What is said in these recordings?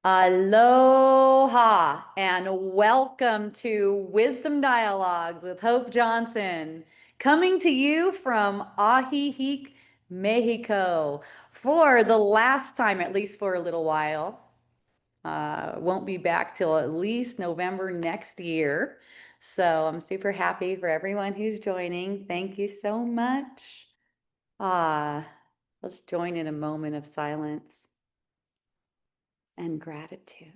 Aloha and welcome to Wisdom Dialogues with Hope Johnson, coming to you from Ajijic, Mexico, for the last time, at least for a little while. Won't be back till at least November next year. So I'm super happy for everyone who's joining. Thank you so much. Ah, let's join in a moment of silence and gratitude.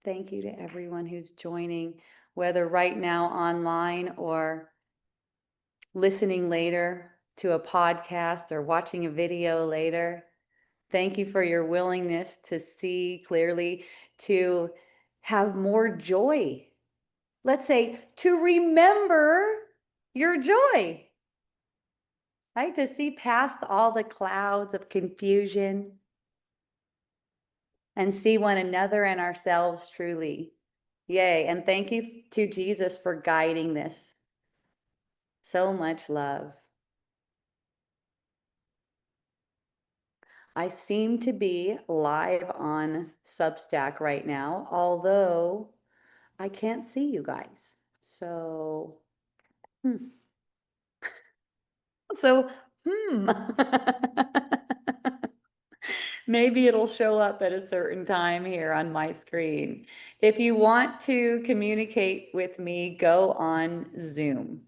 Thank you to everyone who's joining, whether right now online or listening later to a podcast or watching a video later. Thank you for your willingness to see clearly, to have more joy. Let's say to remember your joy, right? To see past all the clouds of confusion and see one another and ourselves truly. Yay. And thank you to Jesus for guiding this. So much love. I seem to be live on Substack right now, although I can't see you guys. So, hmm. So, hmm. Maybe it'll show up at a certain time here on my screen. If you want to communicate with me, go on Zoom.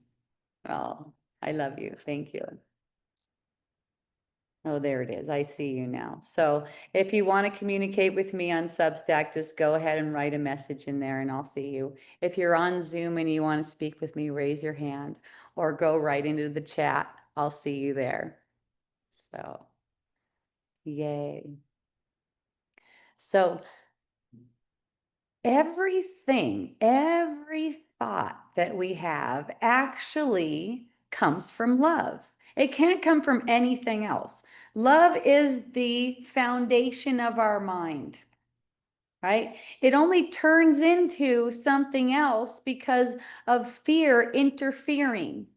Oh, I love you. Thank you. Oh, there it is. I see you now. So if you want to communicate with me on Substack, just go ahead and write a message in there and I'll see you. If you're on Zoom and you want to speak with me, raise your hand or go right into the chat. I'll see you there. So, yay. So every thought that we have actually comes from love. It can't come from anything else. Love is the foundation of our mind, right? It only turns into something else because of fear interfering.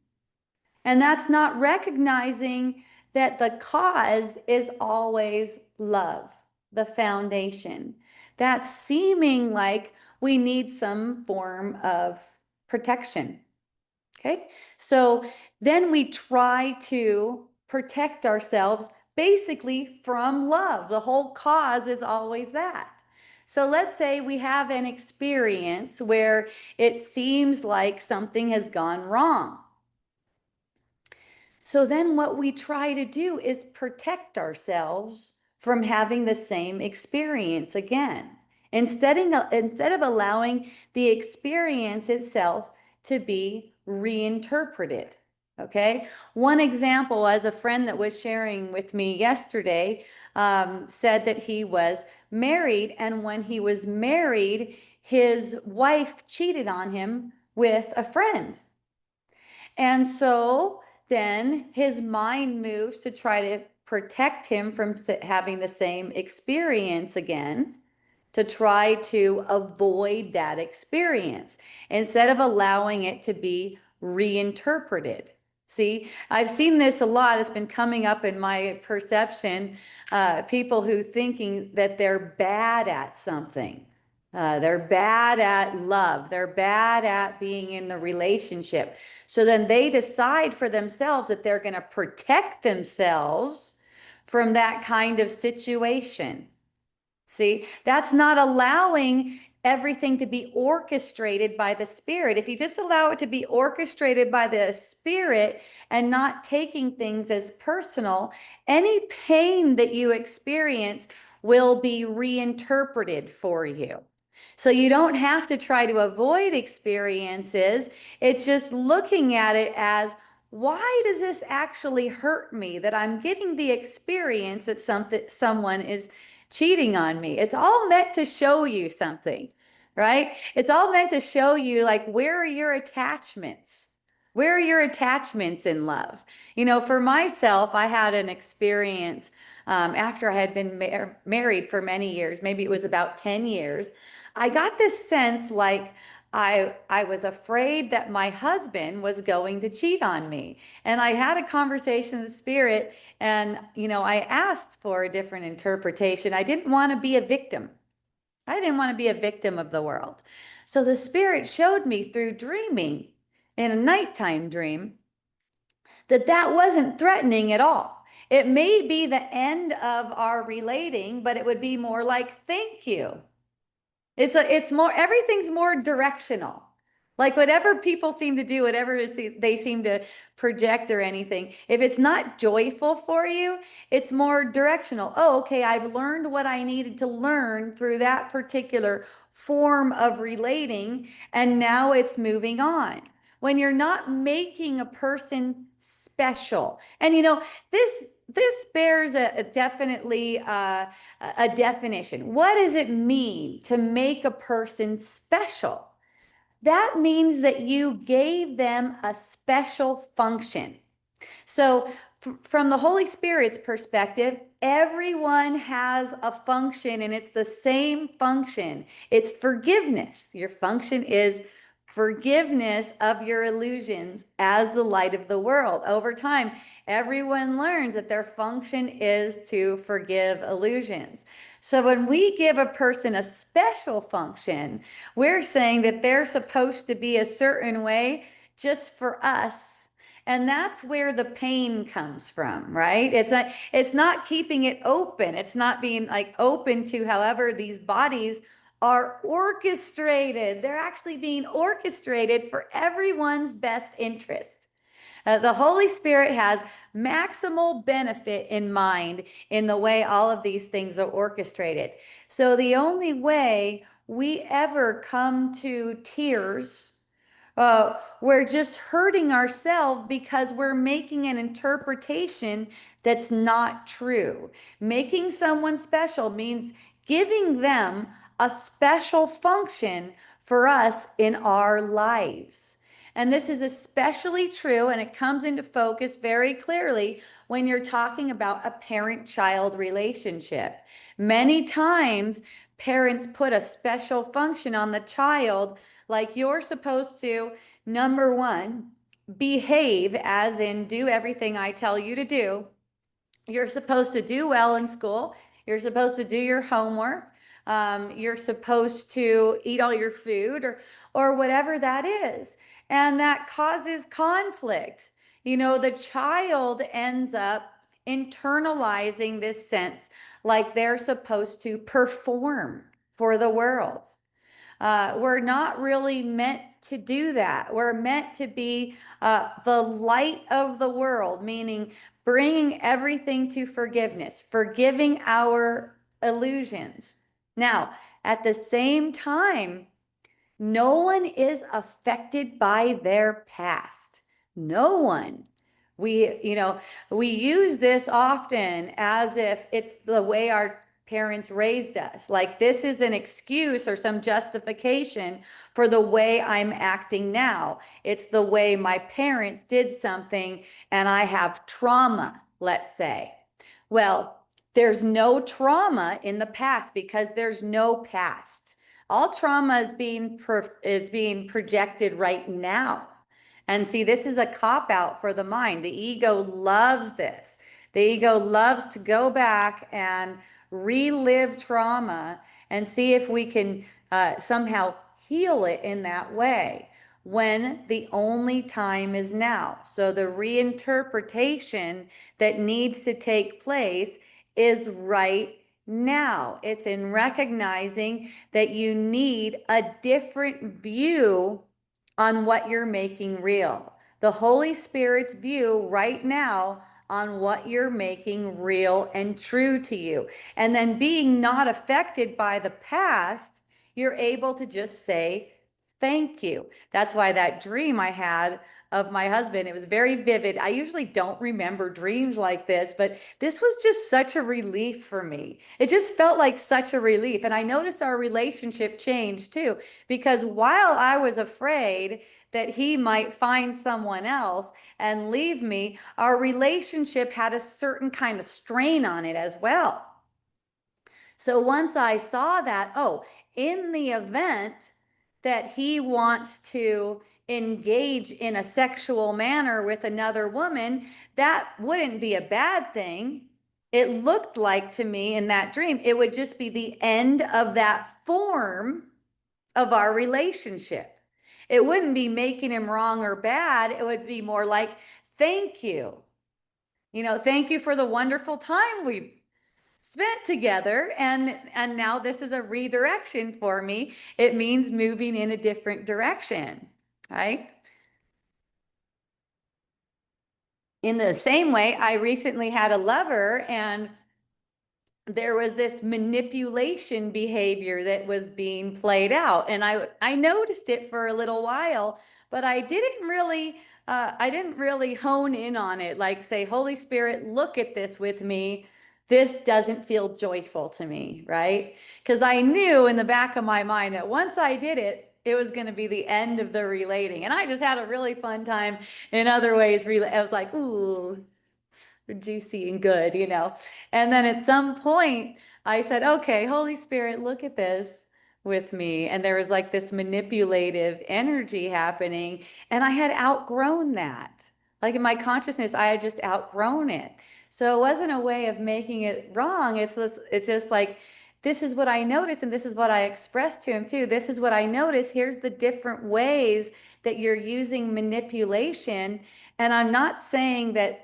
And that's not recognizing that the cause is always love, the foundation. That's seeming like we need some form of protection. Okay. So then we try to protect ourselves basically from love. The whole cause is always that. So let's say we have an experience where it seems like something has gone wrong. So then what we try to do is protect ourselves from having the same experience again. Instead of allowing the experience itself to be reinterpreted. Okay. One example, as a friend that was sharing with me yesterday, said that he was married, and when he was married, his wife cheated on him with a friend. And so then his mind moves to try to protect him from having the same experience again, to try to avoid that experience instead of allowing it to be reinterpreted. See, I've seen this a lot. It's been coming up in my perception. People who thinking that they're bad at something. They're bad at love. They're bad at being in the relationship. So then they decide for themselves that they're going to protect themselves from that kind of situation. See, that's not allowing everything to be orchestrated by the Spirit. If you just allow it to be orchestrated by the Spirit and not taking things as personal, any pain that you experience will be reinterpreted for you. So you don't have to try to avoid experiences. It's just looking at it as, why does this actually hurt me that I'm getting the experience that someone is cheating on me? It's all meant to show you something, right? It's all meant to show you, like, where are your attachments? Where are your attachments in love? You know, for myself, I had an experience after I had been married for many years, maybe it was about 10 years. I got this sense like I was afraid that my husband was going to cheat on me. And I had a conversation with the spirit, and I asked for a different interpretation. I didn't want to be a victim. I didn't want to be a victim of the world. So the spirit showed me through dreaming, in a nighttime dream, that that wasn't threatening at all. It may be the end of our relating, but it would be more like, thank you. It's more, everything's more directional. Like whatever people seem to do, whatever they seem to project or anything, if it's not joyful for you, it's more directional. Oh, okay, I've learned what I needed to learn through that particular form of relating, and now it's moving on. When you're not making a person special, and this bears a definitely a definition. What does it mean to make a person special? That means that you gave them a special function. So, from the Holy Spirit's perspective, everyone has a function, and it's the same function. It's forgiveness. Your function is forgiveness of your illusions as the light of the world. Over time, everyone learns that their function is to forgive illusions. So when we give a person a special function, we're saying that they're supposed to be a certain way just for us. And that's where the pain comes from, right? It's not keeping it open. It's not being like open to however these bodies are orchestrated. They're actually being orchestrated for everyone's best interest. The Holy Spirit has maximal benefit in mind in the way all of these things are orchestrated. So the only way we ever come to tears, we're just hurting ourselves because we're making an interpretation that's not true. Making someone special means giving them a special function for us in our lives. And this is especially true, and it comes into focus very clearly when you're talking about a parent-child relationship. Many times, parents put a special function on the child, like you're supposed to, number one, behave, as in do everything I tell you to do. You're supposed to do well in school. You're supposed to do your homework. You're supposed to eat all your food, or whatever that is. And that causes conflict. The child ends up internalizing this sense like they're supposed to perform for the world. We're not really meant to do that. We're meant to be the light of the world, meaning bringing everything to forgiveness, forgiving our illusions. Now, at the same time, no one is affected by their past. No one. We use this often as if it's the way our parents raised us. Like this is an excuse or some justification for the way I'm acting now. It's the way my parents did something and I have trauma, let's say. Well, there's no trauma in the past because there's no past. All trauma is being projected right now. And see, this is a cop out for the mind. The ego loves this. The ego loves to go back and relive trauma and see if we can somehow heal it in that way, when the only time is now. So the reinterpretation that needs to take place is right now. It's in recognizing that you need a different view on what you're making real. The Holy Spirit's view right now on what you're making real and true to you. And then being not affected by the past, you're able to just say, thank you. That's why that dream I had of my husband, it was very vivid. I usually don't remember dreams like this, but this was just such a relief for me. It just felt like such a relief. And I noticed our relationship changed too, because while I was afraid that he might find someone else and leave me, our relationship had a certain kind of strain on it as well. So once I saw that, oh, in the event that he wants to engage in a sexual manner with another woman, that wouldn't be a bad thing. It looked like to me in that dream, it would just be the end of that form of our relationship. It wouldn't be making him wrong or bad. It would be more like, thank you. Thank you for the wonderful time we've spent together, and now this is a redirection for me. It means moving in a different direction, right? In the same way, I recently had a lover, and there was this manipulation behavior that was being played out, and I noticed it for a little while, but I didn't really hone in on it, like say, Holy Spirit, look at this with me. This doesn't feel joyful to me, right? Because I knew in the back of my mind that once I did it, it was going to be the end of the relating, and I just had a really fun time in other ways. I was like, ooh, juicy and good. And then at some point, I said, okay, Holy Spirit, look at this with me. And there was like this manipulative energy happening. And I had outgrown that. Like in my consciousness, I had just outgrown it. So it wasn't a way of making it wrong. It's just like, this is what I noticed, and this is what I expressed to him too. This is what I noticed. Here's the different ways that you're using manipulation. And I'm not saying that,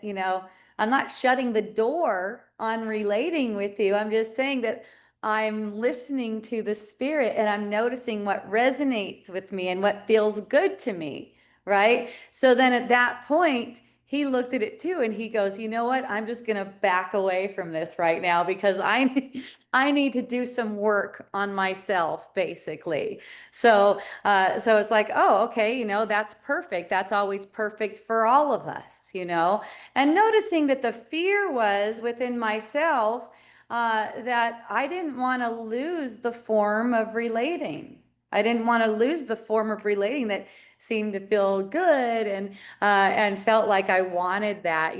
I'm not shutting the door on relating with you. I'm just saying that I'm listening to the spirit, and I'm noticing what resonates with me and what feels good to me, right? So then at that point, he looked at it too, and he goes, you know what? I'm just going to back away from this right now, because I need to do some work on myself, basically. So it's like, oh, okay, that's perfect. That's always perfect for all of us. And noticing that the fear was within myself, that I didn't want to lose the form of relating. I didn't want to lose the form of relating that seemed to feel good, and felt like I wanted that.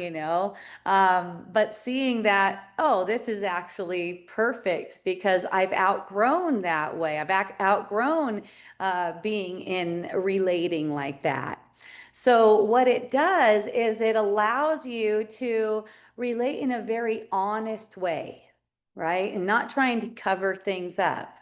But seeing that, oh, this is actually perfect because I've outgrown that way. I've outgrown being in relating like that. So what it does is it allows you to relate in a very honest way, right? And not trying to cover things up.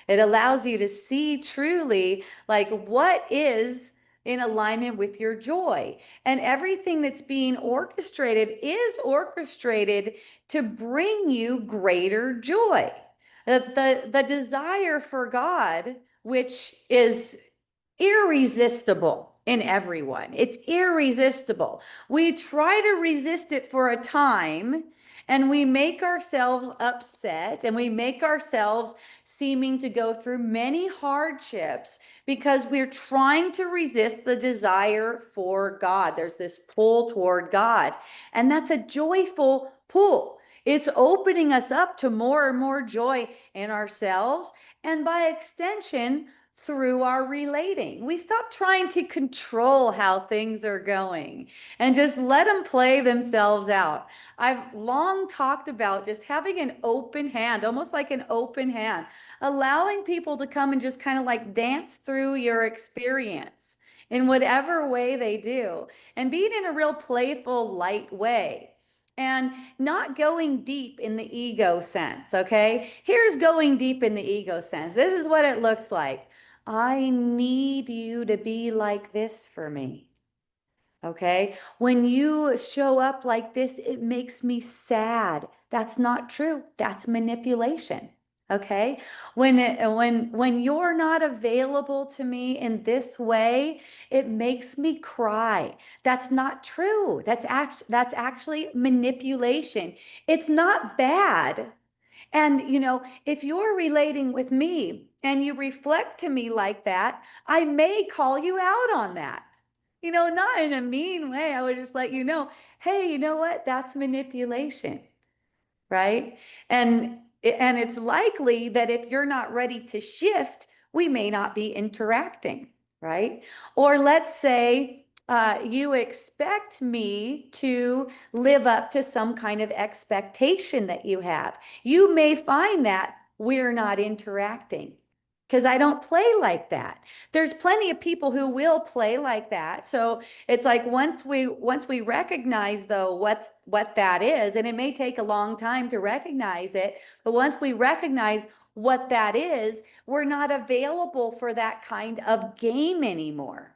It allows you to see truly like what is in alignment with your joy. And everything that's being orchestrated is orchestrated to bring you greater joy. The desire for God, which is irresistible in everyone. It's irresistible. We try to resist it for a time, and we make ourselves upset, and we make ourselves seeming to go through many hardships because we're trying to resist the desire for God. There's this pull toward God, and that's a joyful pull. It's opening us up to more and more joy in ourselves, and by extension, through our relating. We stop trying to control how things are going and just let them play themselves out. I've long talked about just having an open hand, almost like an open hand, allowing people to come and just kind of like dance through your experience in whatever way they do, and being in a real playful, light way. And not going deep in the ego sense, okay? Here's going deep in the ego sense. This is what it looks like. I need you to be like this for me. Okay. When you show up like this, it makes me sad. That's not true. That's manipulation. Okay. When you're not available to me in this way, it makes me cry. That's not true. That's actually manipulation. It's not bad. And, if you're relating with me and you reflect to me like that, I may call you out on that. Not in a mean way. I would just let you know, hey, you know what? That's manipulation, right? And it's likely that if you're not ready to shift, we may not be interacting, right? Or let's say you expect me to live up to some kind of expectation that you have. You may find that we're not interacting. because I don't play like that. There's plenty of people who will play like that. So it's like once we recognize though what that is, and it may take a long time to recognize it, but once we recognize what that is, we're not available for that kind of game anymore.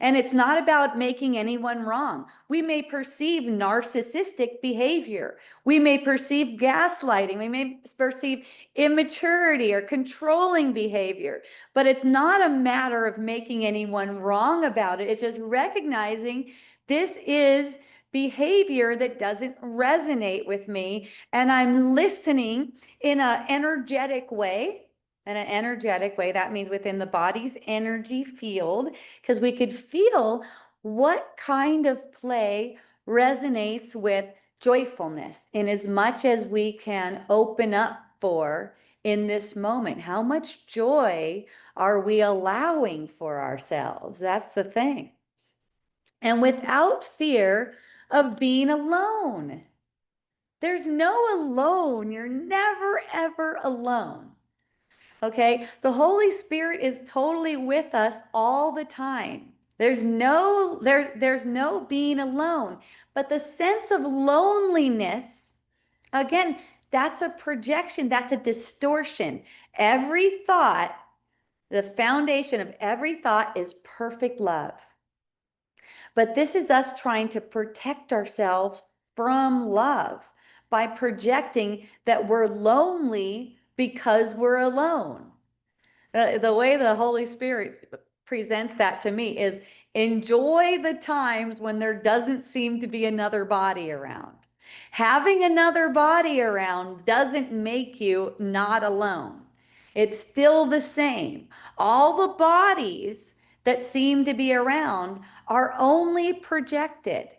And it's not about making anyone wrong. We may perceive narcissistic behavior. We may perceive gaslighting. We may perceive immaturity or controlling behavior. But it's not a matter of making anyone wrong about it. It's just recognizing this is behavior that doesn't resonate with me. And I'm listening in an energetic way. In an energetic way, that means within the body's energy field, because we could feel what kind of play resonates with joyfulness in as much as we can open up for in this moment. How much joy are we allowing for ourselves? That's the thing. And without fear of being alone. There's no alone. You're never, ever alone. Okay, the Holy Spirit is totally with us all the time. There's no being alone. But the sense of loneliness, again, that's a projection, that's a distortion. Every thought, the foundation of every thought is perfect love. But this is us trying to protect ourselves from love by projecting that we're lonely because we're alone. The way the Holy Spirit presents that to me is enjoy the times when there doesn't seem to be another body around. Having another body around doesn't make you not alone. It's still the same. All the bodies that seem to be around are only projected,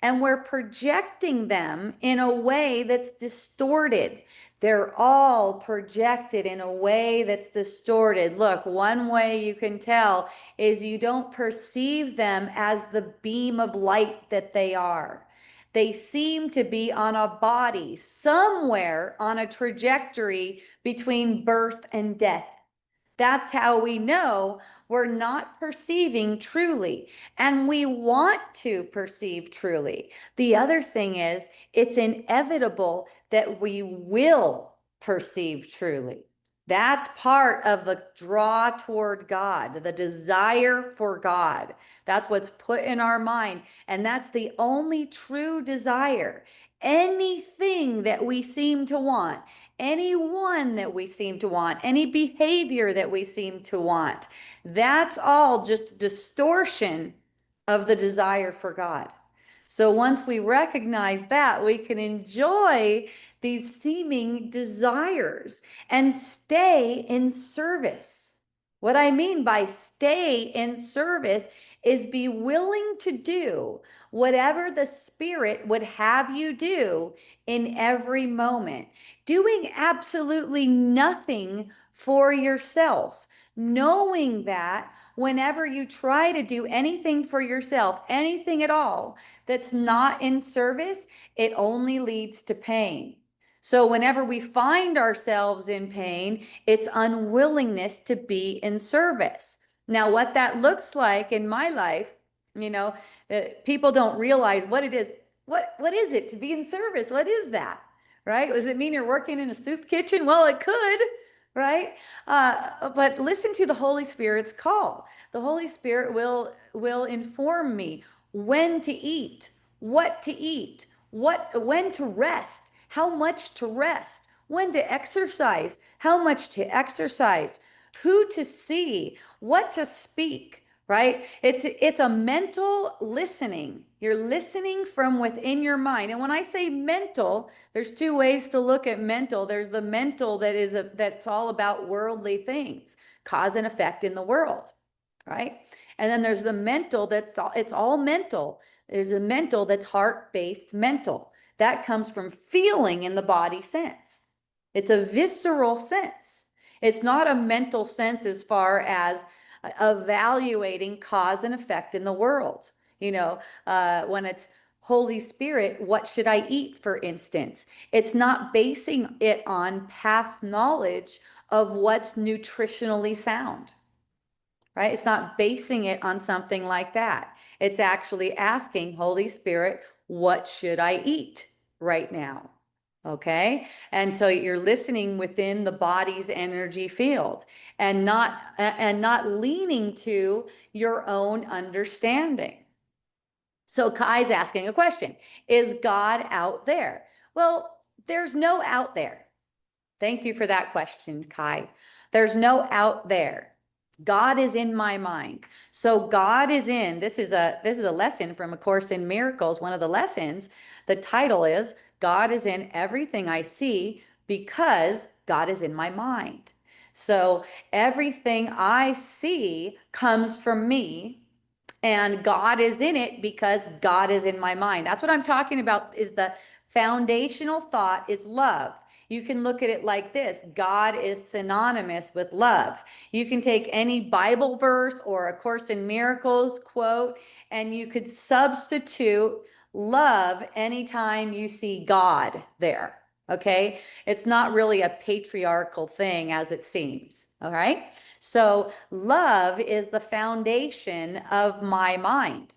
and we're projecting them in a way that's distorted. They're all projected in a way that's distorted. Look, one way you can tell is you don't perceive them as the beam of light that they are. They seem to be on a body somewhere on a trajectory between birth and death. That's how we know we're not perceiving truly, and we want to perceive truly. The other thing is, it's inevitable that we will perceive truly. That's part of the draw toward God, the desire for God. That's what's put in our mind, and that's the only true desire. Anything that we seem to want, anyone that we seem to want, any behavior that we seem to want, that's all just distortion of the desire for God. So once we recognize that, we can enjoy these seeming desires and stay in service. What I mean by stay in service is be willing to do whatever the Spirit would have you do in every moment, doing absolutely nothing for yourself, knowing that whenever you try to do anything for yourself, anything at all, that's not in service, it only leads to pain. So whenever we find ourselves in pain, it's unwillingness to be in service. Now, what that looks like in my life, you know, people don't realize what it is. What is it to be in service? What is that? Right? Does it mean you're working in a soup kitchen? Well, it could, right? But listen to the Holy Spirit's call. The Holy Spirit will inform me when to eat, what to eat, when to rest, how much to rest, when to exercise, how much to exercise, who to see, what to speak, right? It's a mental listening. You're listening from within your mind. And when I say mental, there's two ways to look at mental. There's the mental that's all about worldly things, cause and effect in the world, right? And then there's the mental it's all mental. There's a mental that's heart-based mental. That comes from feeling in the body sense. It's a visceral sense. It's not a mental sense as far as evaluating cause and effect in the world. When it's Holy Spirit, what should I eat, for instance? It's not basing it on past knowledge of what's nutritionally sound, right? It's not basing it on something like that. It's actually asking, Holy Spirit, what should I eat right now? Okay. And so you're listening within the body's energy field and not leaning to your own understanding. So Kai's asking a question. Is God out there? Well, there's no out there. Thank you for that question, Kai. There's no out there. God is in my mind. So God is in, this is a lesson from A Course in Miracles. One of the lessons, the title is God is in everything I see because God is in my mind. So everything I see comes from me, and God is in it because God is in my mind. That's what I'm talking about, is the foundational thought is love. You can look at it like this: God is synonymous with love. You can take any Bible verse or A Course in Miracles quote, and you could substitute love anytime you see God there. Okay. It's not really a patriarchal thing as it seems. All right. So love is the foundation of my mind.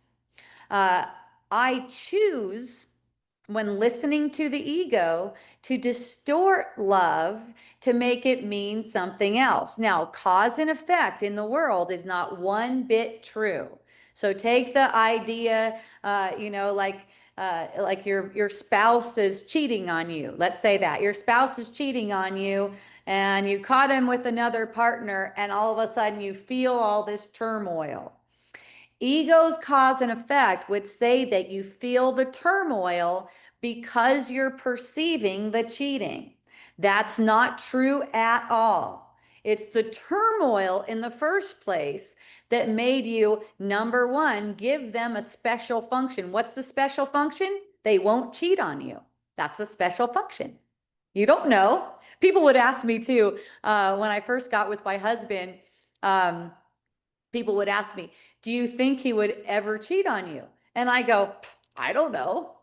I choose, when listening to the ego, to distort love to make it mean something else. Now, cause and effect in the world is not one bit true. So take the idea, like your spouse is cheating on you. Let's say that your spouse is cheating on you, and you caught him with another partner, and all of a sudden you feel all this turmoil. Ego's cause and effect would say that you feel the turmoil because you're perceiving the cheating. That's not true at all. It's the turmoil in the first place that made you, number one, give them a special function. What's the special function? They won't cheat on you. That's a special function. You don't know. People would ask me too, when I first got with my husband, people would ask me, do you think he would ever cheat on you? And I go, I don't know.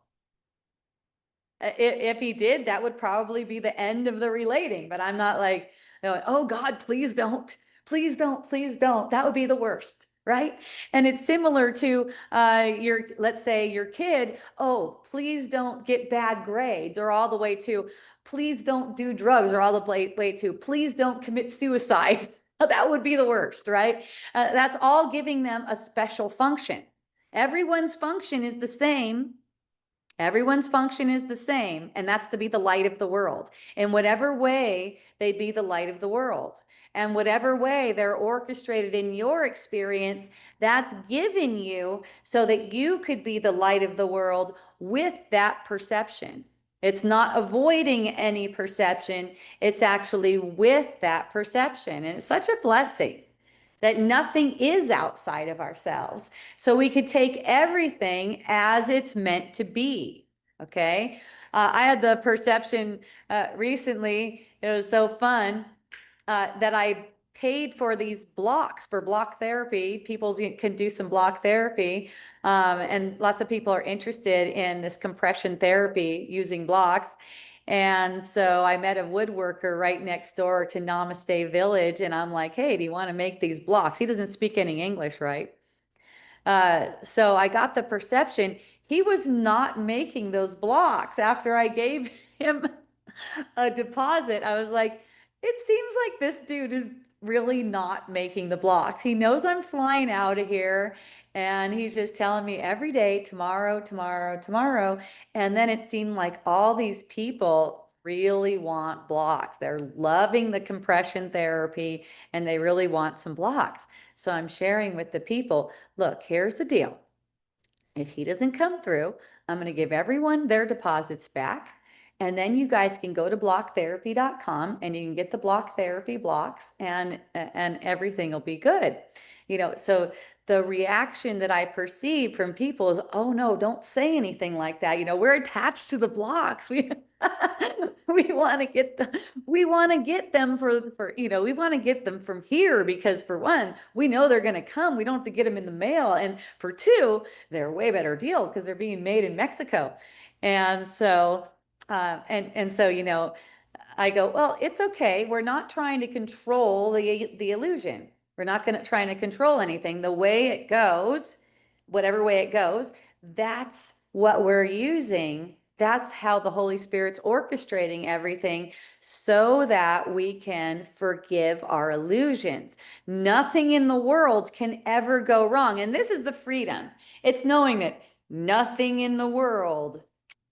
If he did, that would probably be the end of the relating. But I'm not like, oh God, please don't, please don't, please don't. That would be the worst, right? And it's similar to let's say your kid, oh, please don't get bad grades, or all the way to, please don't do drugs, or all the way to, please don't commit suicide. That would be the worst, right? That's all giving them a special function. Everyone's function is the same. Everyone's function is the same, and that's to be the light of the world. In whatever way they be the light of the world, and whatever way they're orchestrated in your experience, that's given you so that you could be the light of the world with that perception. It's not avoiding any perception, it's actually with that perception. And it's such a blessing that nothing is outside of ourselves. So we could take everything as it's meant to be. Okay. I had the perception recently, it was so fun, that I paid for these blocks for block therapy. People can do some block therapy. And lots of people are interested in this compression therapy using blocks. And so I met a woodworker right next door to Namaste Village, and I'm like, hey, do you want to make these blocks? He doesn't speak any English, right? So I got the perception he was not making those blocks after I gave him a deposit. I was like, it seems like this dude is really not making the blocks. He knows I'm flying out of here, and he's just telling me every day, tomorrow, tomorrow, tomorrow. And then it seemed like all these people really want blocks. They're loving the compression therapy, and they really want some blocks. So I'm sharing with the people, look, here's the deal. If he doesn't come through, I'm going to give everyone their deposits back. And then you guys can go to blocktherapy.com and you can get the block therapy blocks, and everything will be good. So the reaction that I perceive from people is, oh no, don't say anything like that. We're attached to the blocks. We want to get we want to get them we want to get them from here because for one, we know they're going to come. We don't have to get them in the mail. And for two, they're a way better deal because they're being made in Mexico. And so, I go, well, it's okay. We're not trying to control the illusion. We're not going to trying to control anything. The way it goes, whatever way it goes, that's what we're using. That's how the Holy Spirit's orchestrating everything so that we can forgive our illusions. Nothing in the world can ever go wrong. And this is the freedom. It's knowing that nothing in the world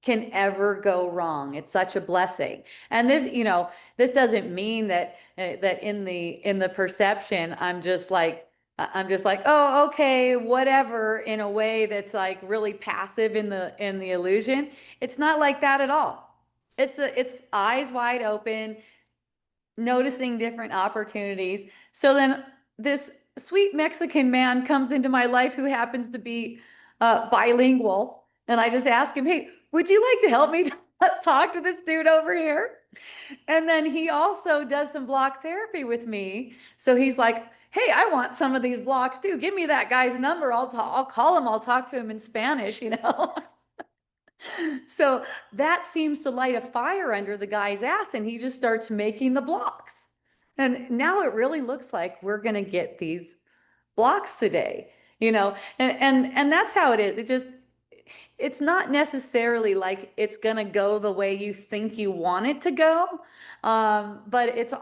can ever go wrong. It's such a blessing. And this doesn't mean that in the perception, I'm just like, oh, okay, whatever, in a way that's like really passive in the illusion. It's not like that at all. It's eyes wide open, noticing different opportunities. So then this sweet Mexican man comes into my life who happens to be bilingual. And I just ask him, hey, would you like to help me talk to this dude over here? And then he also does some block therapy with me. So he's like, hey, I want some of these blocks too. Give me that guy's number. I'll call him. I'll talk to him in Spanish. So that seems to light a fire under the guy's ass, and he just starts making the blocks. And now it really looks like we're going to get these blocks today. And that's how it is. It's not necessarily like it's going to go the way you think you want it to go. But it's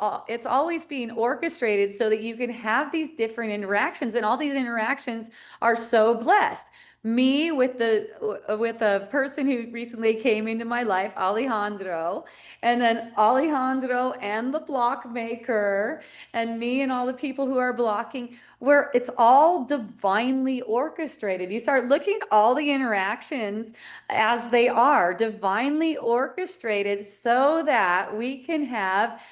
always being orchestrated so that you can have these different interactions, and all these interactions are so blessed. Me with a person who recently came into my life, Alejandro, and then Alejandro and the block maker, and me and all the people who are blocking, where it's all divinely orchestrated. You start looking at all the interactions as they are divinely orchestrated so that we can have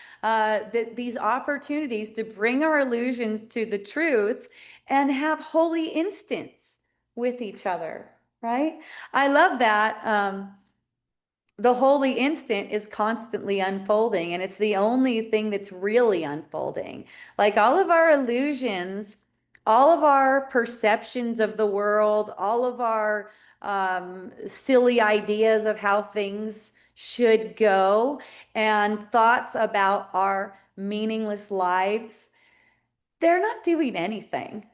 these opportunities to bring our illusions to the truth and have holy instance with each other, right? I love that. The holy instant is constantly unfolding, and it's the only thing that's really unfolding. Like all of our illusions, all of our perceptions of the world, all of our silly ideas of how things should go, and thoughts about our meaningless lives, they're not doing anything.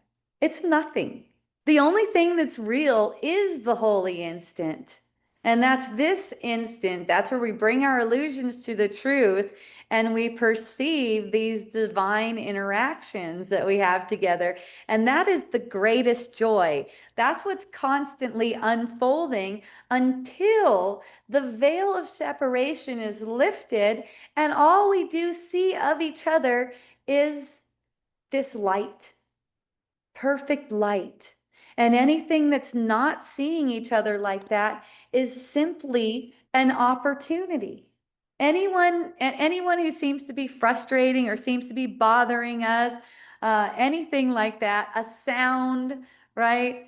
It's nothing. The only thing that's real is the holy instant. And that's this instant. That's where we bring our illusions to the truth and we perceive these divine interactions that we have together. And that is the greatest joy. That's what's constantly unfolding until the veil of separation is lifted and all we do see of each other is this light, perfect light. And anything that's not seeing each other like that is simply an opportunity. Anyone who seems to be frustrating or seems to be bothering us, anything like that, a sound, right?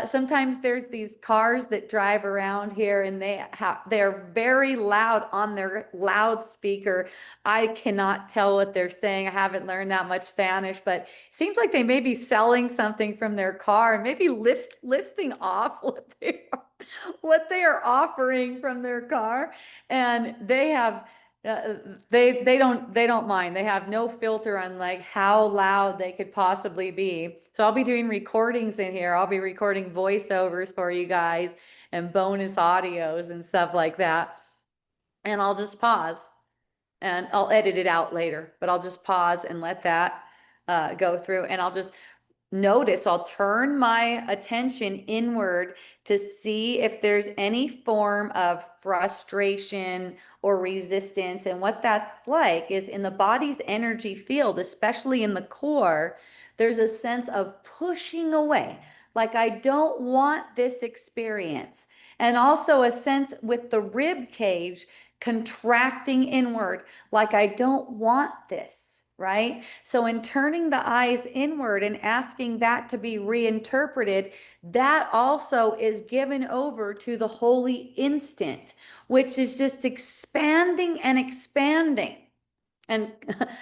Sometimes there's these cars that drive around here and they're very loud on their loudspeaker. I cannot tell what they're saying. I haven't learned that much Spanish, but it seems like they may be selling something from their car and maybe listing off what they are offering from their car. And they have they don't mind. They have no filter on like how loud they could possibly be. So I'll be doing recordings in here. I'll be recording voiceovers for you guys and bonus audios and stuff like that. And I'll just pause and I'll edit it out later, but I'll just pause and let that go through, and I'll just notice, I'll turn my attention inward to see if there's any form of frustration or resistance. And what that's like is in the body's energy field, especially in the core, there's a sense of pushing away. Like, I don't want this experience. And also a sense with the rib cage contracting inward, like I don't want this, right? So in turning the eyes inward and asking that to be reinterpreted, that also is given over to the holy instant, which is just expanding and expanding. And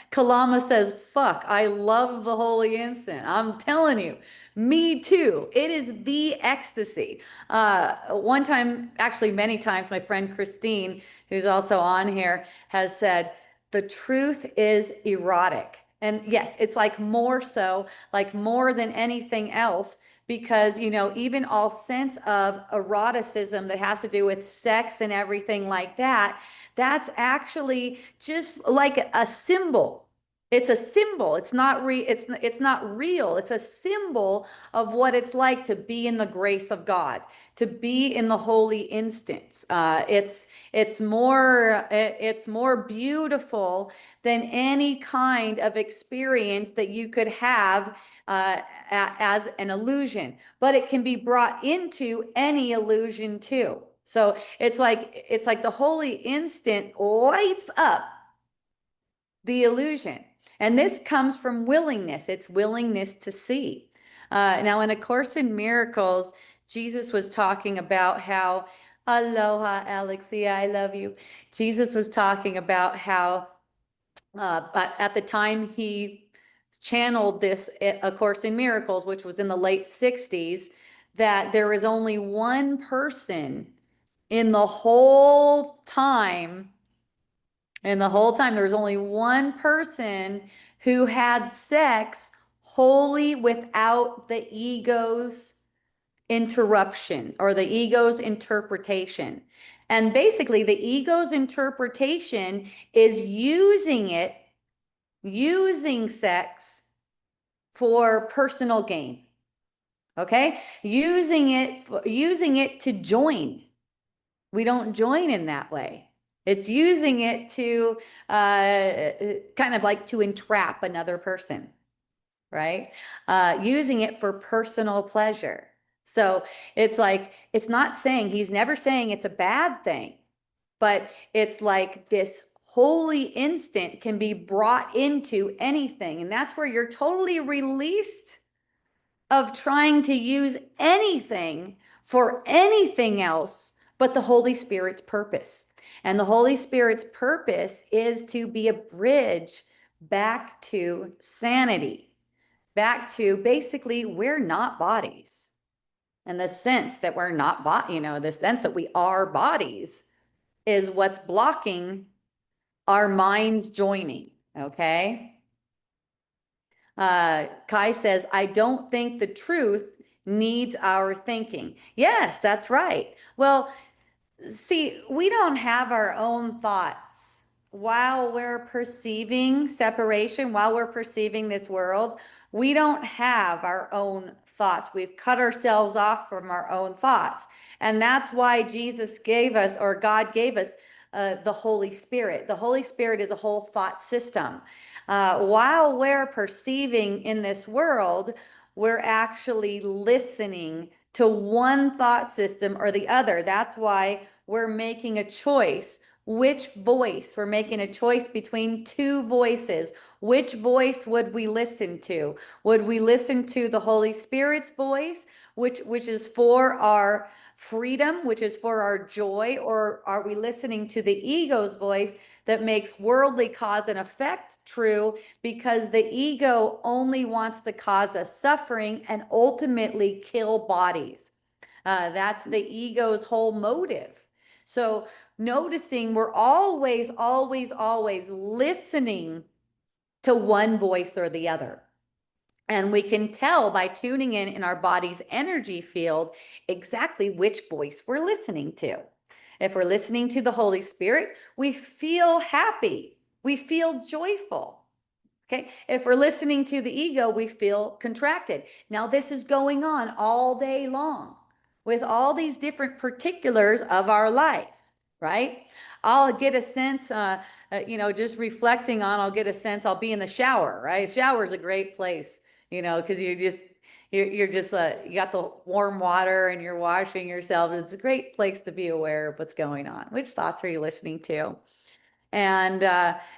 Kalama says, fuck, I love the holy instant. I'm telling you, me too. It is the ecstasy. One time, actually many times, my friend Christine, who's also on here, has said, the truth is erotic. And yes, it's like more so, like more than anything else, because, you know, even all sense of eroticism that has to do with sex and everything like that, that's actually just like a symbol. It's a symbol. It's not real. It's a symbol of what it's like to be in the grace of God, to be in the holy instance. It's more beautiful than any kind of experience that you could have as an illusion, but it can be brought into any illusion too. So it's like the holy instant lights up the illusion. And this comes from willingness. It's willingness to see. Now, in A Course in Miracles, Jesus was talking about how, aloha, Alexia, I love you. Jesus was talking about how at the time he channeled this A Course in Miracles, which was in the late 60s, that there is only one person in the whole time, there was only one person who had sex wholly without the ego's interruption or the ego's interpretation. And basically, the ego's interpretation is using sex for personal gain. Okay? Using it to join. We don't join in that way. It's using it to kind of like to entrap another person, right? Using it for personal pleasure. So it's like, it's not saying, he's never saying it's a bad thing, but it's like this holy instant can be brought into anything. And that's where you're totally released of trying to use anything for anything else but the Holy Spirit's purpose. And the Holy Spirit's purpose is to be a bridge back to sanity, back to basically, we're not bodies. And the sense that we're not the sense that we are bodies is what's blocking our minds joining. Okay. Kai says, I don't think the truth needs our thinking. Yes, that's right. Well, see, we don't have our own thoughts while we're perceiving separation, while we're perceiving this world. We don't have our own thoughts. We've cut ourselves off from our own thoughts. And that's why Jesus gave us, or God gave us, the Holy Spirit. The Holy Spirit is a whole thought system. While we're perceiving in this world, we're actually listening to one thought system or the other. That's why we're making a choice. Which voice? We're making a choice between two voices. Which voice would we listen to? Would we listen to the Holy Spirit's voice, which is for our freedom, which is for our joy, or are we listening to the ego's voice that makes worldly cause and effect true because the ego only wants to cause us suffering and ultimately kill bodies? That's the ego's whole motive. So noticing we're always, always, always listening to one voice or the other. And we can tell by tuning in our body's energy field exactly which voice we're listening to. If we're listening to the Holy Spirit, we feel happy. We feel joyful. Okay. If we're listening to the ego, we feel contracted. Now, this is going on all day long with all these different particulars of our life, right? I'll get a sense, just reflecting on, I'll get a sense, I'll be in the shower, right? Shower is a great place, because you're just, you got the warm water and you're washing yourself. It's a great place to be aware of what's going on. Which thoughts are you listening to? And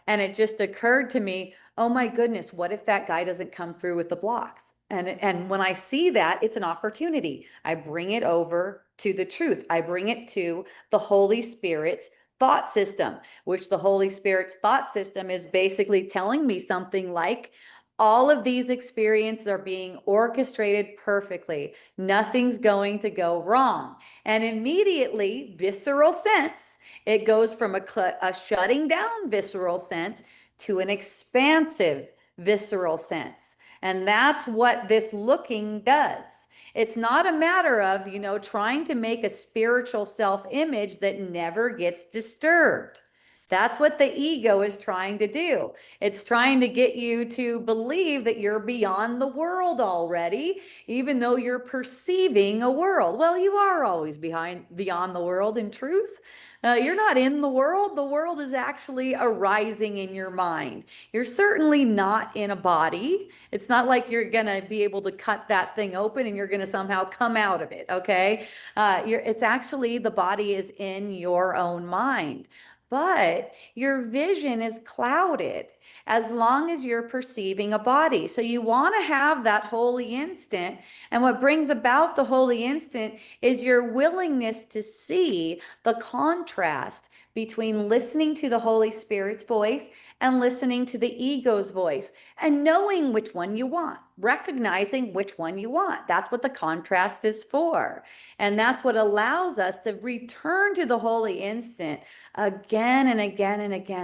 it just occurred to me, oh my goodness, what if that guy doesn't come through with the blocks? And when I see that, it's an opportunity. I bring it over to the truth. I bring it to the Holy Spirit's thought system, which the Holy Spirit's thought system is basically telling me something like, all of these experiences are being orchestrated perfectly. Nothing's going to go wrong. And immediately, visceral sense, it goes from a shutting down visceral sense to an expansive visceral sense. And that's what this looking does. It's not a matter of, trying to make a spiritual self-image that never gets disturbed. That's what the ego is trying to do. It's trying to get you to believe that you're beyond the world already, even though you're perceiving a world. Well, you are always beyond the world in truth. You're not in the world. The world is actually arising in your mind. You're certainly not in a body. It's not like you're going to be able to cut that thing open and you're going to somehow come out of it, okay? It's actually, the body is in your own mind. But your vision is clouded as long as you're perceiving a body. So you want to have that holy instant. And what brings about the holy instant is your willingness to see the contrast between listening to the Holy Spirit's voice and listening to the ego's voice, and knowing which one you want, recognizing which one you want. That's what the contrast is for. And that's what allows us to return to the holy instant again and again and again.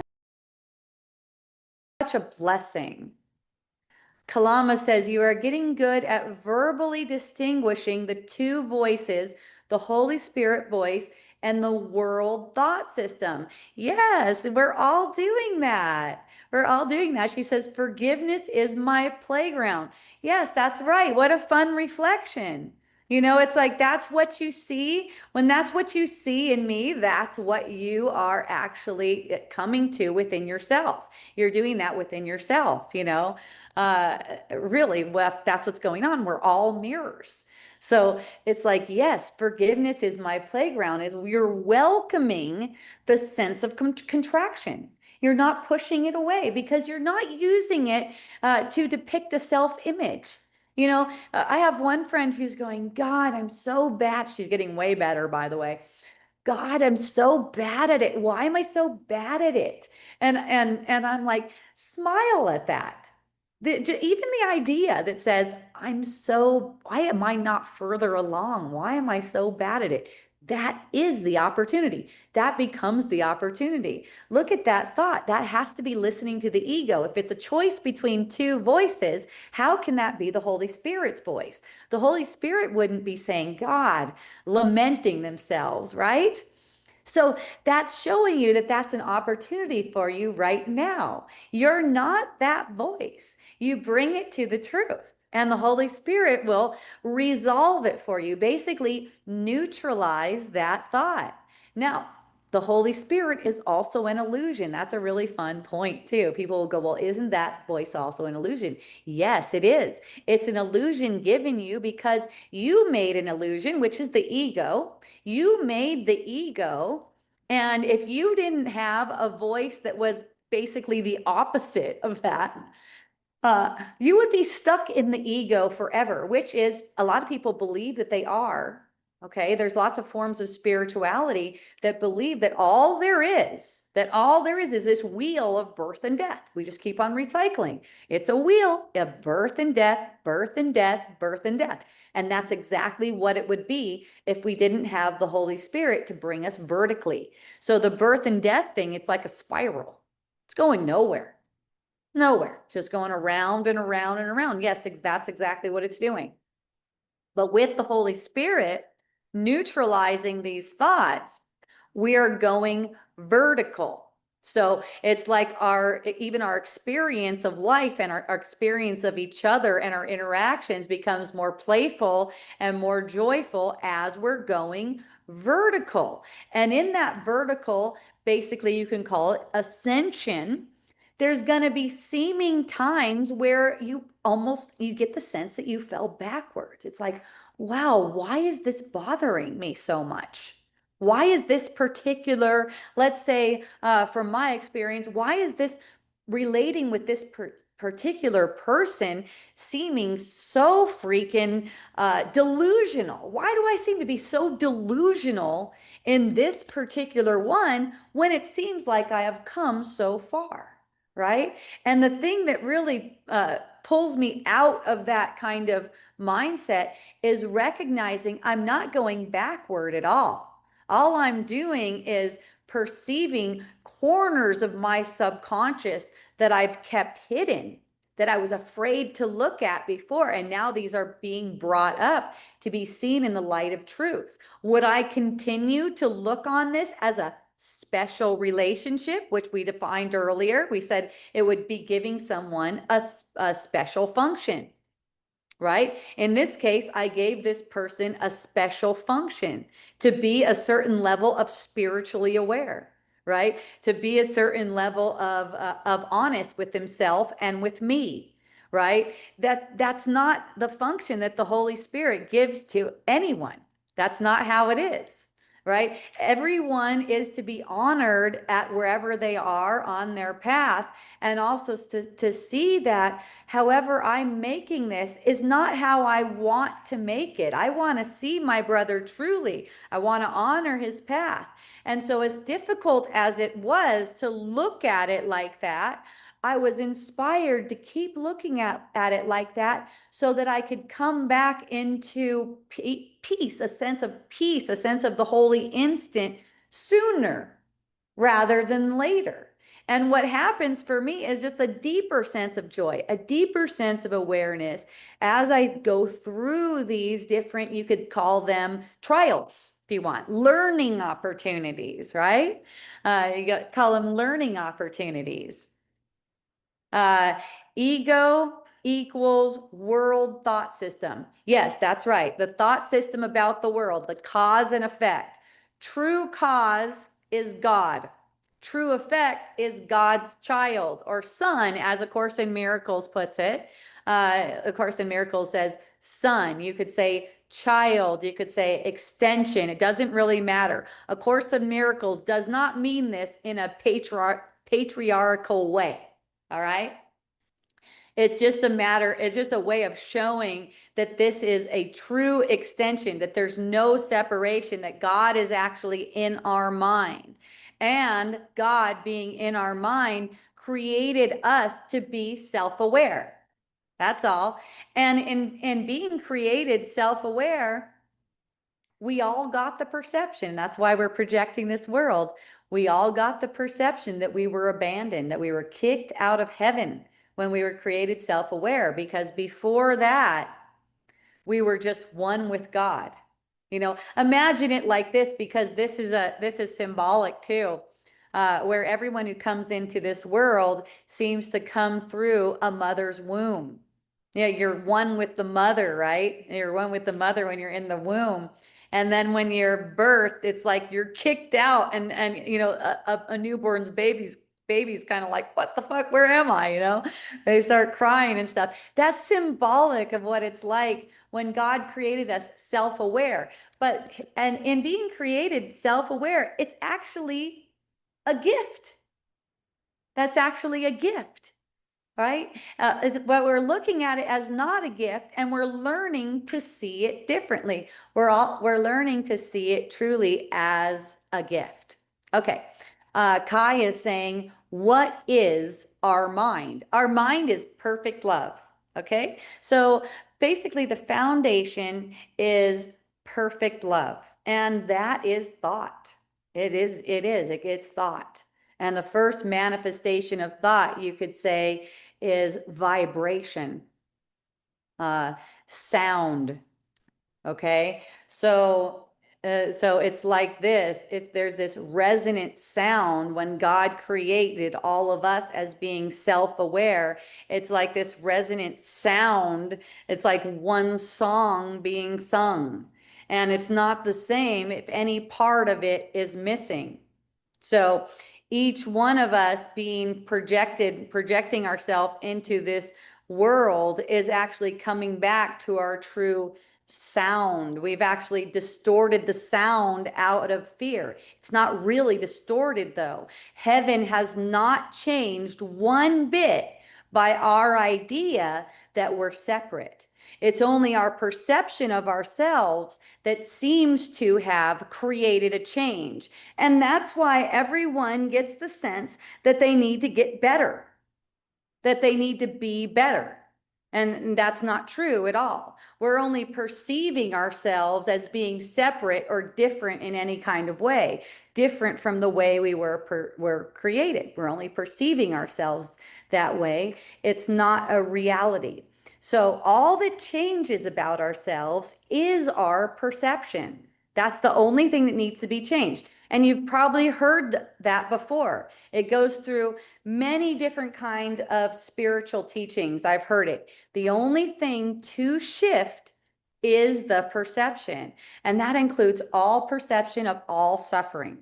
Such a blessing. Kalama says, you are getting good at verbally distinguishing the two voices, the Holy Spirit voice and the world thought system. Yes, we're all doing that. We're all doing that. She says, forgiveness is my playground. Yes, that's right. What a fun reflection. It's like, that's what you see. When that's what you see in me, that's what you are actually coming to within yourself. You're doing that within yourself, really, well, that's what's going on. We're all mirrors. So it's like, yes, forgiveness is my playground, is you're welcoming the sense of contraction. You're not pushing it away because you're not using it to depict a self-image. I have one friend who's going, God, I'm so bad. She's getting way better, by the way. God, I'm so bad at it. Why am I so bad at it? And I'm like, smile at that. Even the idea that says, why am I not further along? Why am I so bad at it? That is the opportunity. That becomes the opportunity. Look at that thought. That has to be listening to the ego. If it's a choice between two voices, how can that be the Holy Spirit's voice? The Holy Spirit wouldn't be saying, God, lamenting themselves, right? So that's showing you that that's an opportunity for you right now. You're not that voice. You bring it to the truth, and the Holy Spirit will resolve it for you, basically neutralize that thought. Now, the Holy Spirit is also an illusion. That's a really fun point too. People will go, well, isn't that voice also an illusion? Yes, it is. It's an illusion given you because you made an illusion, which is the ego. You made the ego. And if you didn't have a voice that was basically the opposite of that, you would be stuck in the ego forever, which is, a lot of people believe that they are. Okay, there's lots of forms of spirituality that believe that all there is this wheel of birth and death. We just keep on recycling. It's a wheel of birth and death, birth and death, birth and death. And that's exactly what it would be if we didn't have the Holy Spirit to bring us vertically. So the birth and death thing, it's like a spiral. It's going nowhere. Nowhere, just going around and around and around. Yes, that's exactly what it's doing. But with the Holy Spirit neutralizing these thoughts, we are going vertical. So it's like even our experience of life and our experience of each other and our interactions becomes more playful and more joyful as we're going vertical. And in that vertical, basically you can call it ascension. There's going to be seeming times where you get the sense that you fell backwards. It's like, wow, why is this bothering me so much? Why is this particular, let's say, from my experience, why is this relating with this particular person seeming so freaking delusional? Why do I seem to be so delusional in this particular one when it seems like I have come so far? Right? And the thing that really pulls me out of that kind of mindset is recognizing I'm not going backward at all. All I'm doing is perceiving corners of my subconscious that I've kept hidden, that I was afraid to look at before. And now these are being brought up to be seen in the light of truth. Would I continue to look on this as a special relationship, which we defined earlier? We said it would be giving someone a special function. Right? In this case, I gave this person a special function to be a certain level of spiritually aware, right? To be a certain level of honest with himself and with me, right? That's not the function that the Holy Spirit gives to anyone. That's not how it is. Right? Everyone is to be honored at wherever they are on their path, and also to see that however I'm making this is not how I want to make it. I want to see my brother truly. I want to honor his path. And so, as difficult as it was to look at it like that, I was inspired to keep looking at it like that so that I could come back into peace, a sense of peace, a sense of the holy instant sooner rather than later. And what happens for me is just a deeper sense of joy, a deeper sense of awareness as I go through these different, you could call them trials if you want, learning opportunities, right? You call them learning opportunities. Uh, ego equals world thought system. Yes, that's right. The thought system about the world, the cause and effect. True cause is God. True effect is God's child or son, as A Course in Miracles puts it. A Course in Miracles says son. You could say child. You could say extension. It doesn't really matter. A Course in Miracles does not mean this in a patriarchal way. All right. It's just a matter, it's just a way of showing that this is a true extension, that there's no separation, that God is actually in our mind. And God being in our mind created us to be self-aware. That's all. And in being created self-aware, we all got the perception. That's why we're projecting this world. We all got the perception that we were abandoned, that we were kicked out of heaven when we were created self-aware, because before that, we were just one with God. You know, imagine it like this, because this is symbolic too, where everyone who comes into this world seems to come through a mother's womb. Yeah, you're one with the mother, right? You're one with the mother when you're in the womb. And then when you're birthed, it's like you're kicked out, and you know, a newborn's baby's kind of like, what the fuck, where am I? You know, they start crying and stuff. That's symbolic of what it's like when God created us self-aware. But and in being created self-aware, it's actually a gift. That's actually a gift. Right? But we're looking at it as not a gift, and we're learning to see it differently. We're learning to see it truly as a gift. Okay. Kai is saying, what is our mind? Our mind is perfect love. Okay. So basically the foundation is perfect love, and that is thought. It gets thought. And the first manifestation of thought, you could say, is vibration, sound. Okay, so it's like this. If there's this resonant sound, when God created all of us as being self-aware, it's like this resonant sound. It's like one song being sung, and it's not the same if any part of it is missing. So each one of us being projecting ourselves into this world is actually coming back to our true sound. We've actually distorted the sound out of fear. It's not really distorted, though. Heaven has not changed one bit by our idea that we're separate. It's only our perception of ourselves that seems to have created a change. And that's why everyone gets the sense that they need to get better, that they need to be better. And that's not true at all. We're only perceiving ourselves as being separate or different in any kind of way, different from the way we were created. We're only perceiving ourselves that way. It's not a reality. So all that changes about ourselves is our perception. That's the only thing that needs to be changed. And you've probably heard that before. It goes through many different kind of spiritual teachings. I've heard it. The only thing to shift is the perception, and that includes all perception of all suffering.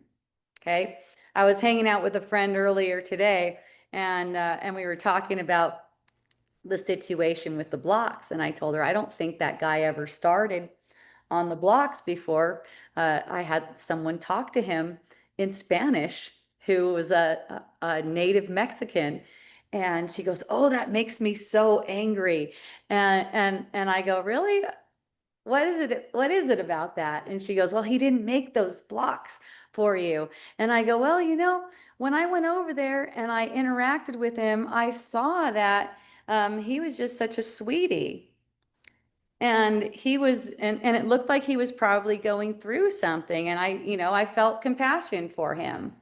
Okay. I was hanging out with a friend earlier today, and we were talking about the situation with the blocks, and I told her I don't think that guy ever started on the blocks before. I had someone talk to him in Spanish who was a native Mexican. And she goes, "Oh, that makes me so angry." And I go, "Really? What is it? What is it about that?" And she goes, "Well, he didn't make those blocks for you." And I go, "Well, when I went over there and I interacted with him, I saw that he was just such a sweetie. And and it looked like he was probably going through something. And I felt compassion for him.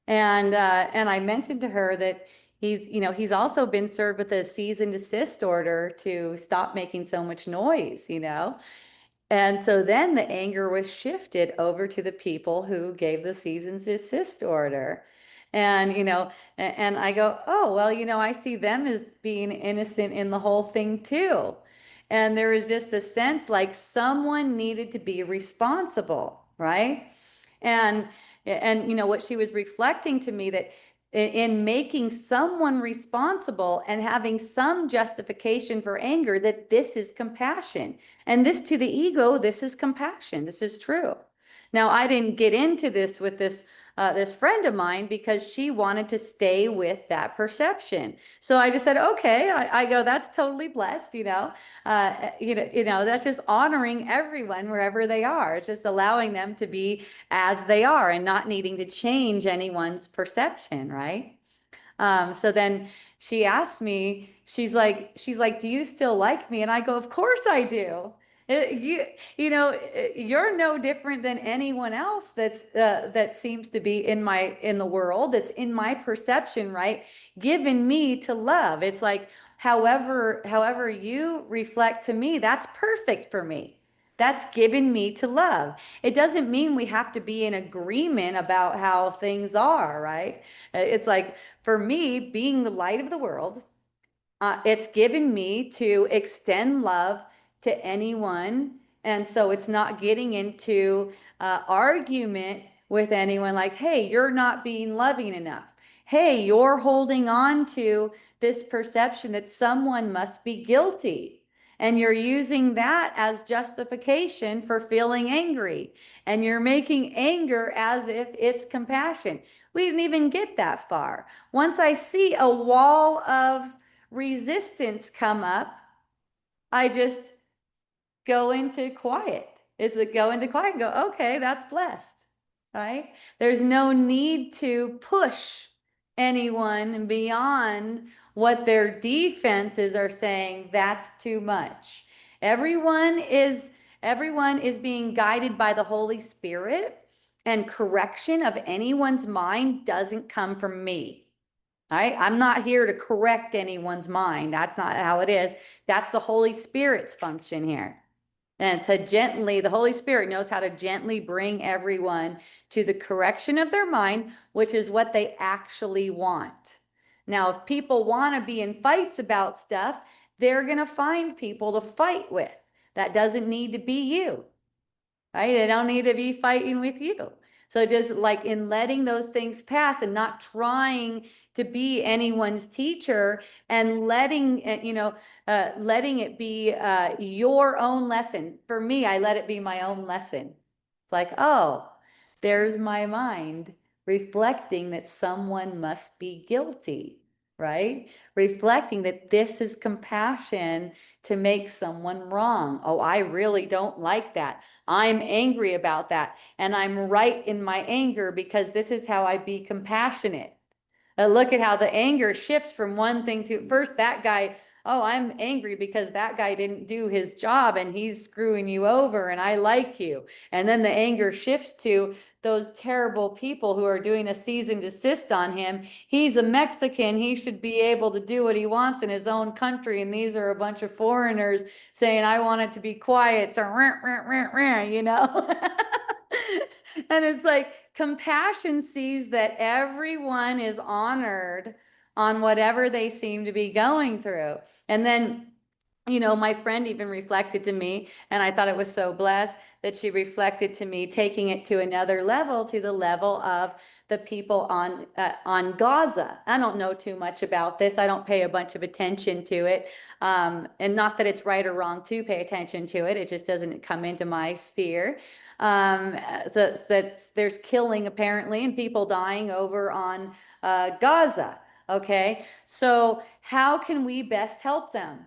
And I mentioned to her that he's also been served with a cease and desist order to stop making so much noise. And so then the anger was shifted over to the people who gave the cease and desist order. And I go, "Oh, well, I see them as being innocent in the whole thing too." And there was just a sense like someone needed to be responsible, right? And what she was reflecting to me, that in making someone responsible and having some justification for anger, that this is compassion. And this, to the ego, this is compassion. This is true. Now, I didn't get into this with this friend of mine because she wanted to stay with that perception. So I just said, "Okay." I go, "That's totally blessed. That's just honoring everyone wherever they are. It's just allowing them to be as they are and not needing to change anyone's perception, right?" So then she asked me, she's like, "Do you still like me?" And I go, "Of course I do. You're no different than anyone else that seems to be in the world, that's in my perception, right? Given me to love. It's like, however you reflect to me, that's perfect for me. That's given me to love. It doesn't mean we have to be in agreement about how things are, right? It's like, for me, being the light of the world, it's given me to extend love to anyone. And so it's not getting into argument with anyone like, "Hey, you're not being loving enough. Hey, you're holding on to this perception that someone must be guilty. And you're using that as justification for feeling angry. And you're making anger as if it's compassion." We didn't even get that far. Once I see a wall of resistance come up, I just go into quiet. It's like go into quiet and go, "Okay, that's blessed," right? There's no need to push anyone beyond what their defenses are saying. That's too much. Everyone is everyone is being guided by the Holy Spirit, and correction of anyone's mind doesn't come from me. All right. I'm not here to correct anyone's mind. That's not how it is. That's the Holy Spirit's function here. And the Holy Spirit knows how to gently bring everyone to the correction of their mind, which is what they actually want. Now, if people want to be in fights about stuff, they're going to find people to fight with. That doesn't need to be you, right? They don't need to be fighting with you. So just like in letting those things pass and not trying to be anyone's teacher, and letting, letting it be your own lesson. For me, I let it be my own lesson. It's like, oh, there's my mind reflecting that someone must be guilty, right? Reflecting that this is compassion to make someone wrong. Oh, I really don't like that. I'm angry about that. And I'm right in my anger because this is how I be compassionate. Look at how the anger shifts from one thing to first that guy. Oh, I'm angry because that guy didn't do his job and he's screwing you over and I like you. And then the anger shifts to those terrible people who are doing a cease and desist on him. He's a Mexican. He should be able to do what he wants in his own country. And these are a bunch of foreigners saying, I want it to be quiet. So, you know? And it's like compassion sees that everyone is honored on whatever they seem to be going through. And then, my friend even reflected to me, and I thought it was so blessed that she reflected to me, taking it to another level, to the level of the people on Gaza. I don't know too much about this. I don't pay a bunch of attention to it, and not that it's right or wrong to pay attention to it. It just doesn't come into my sphere. That there's killing apparently and people dying over on Gaza. Okay, so how can we best help them?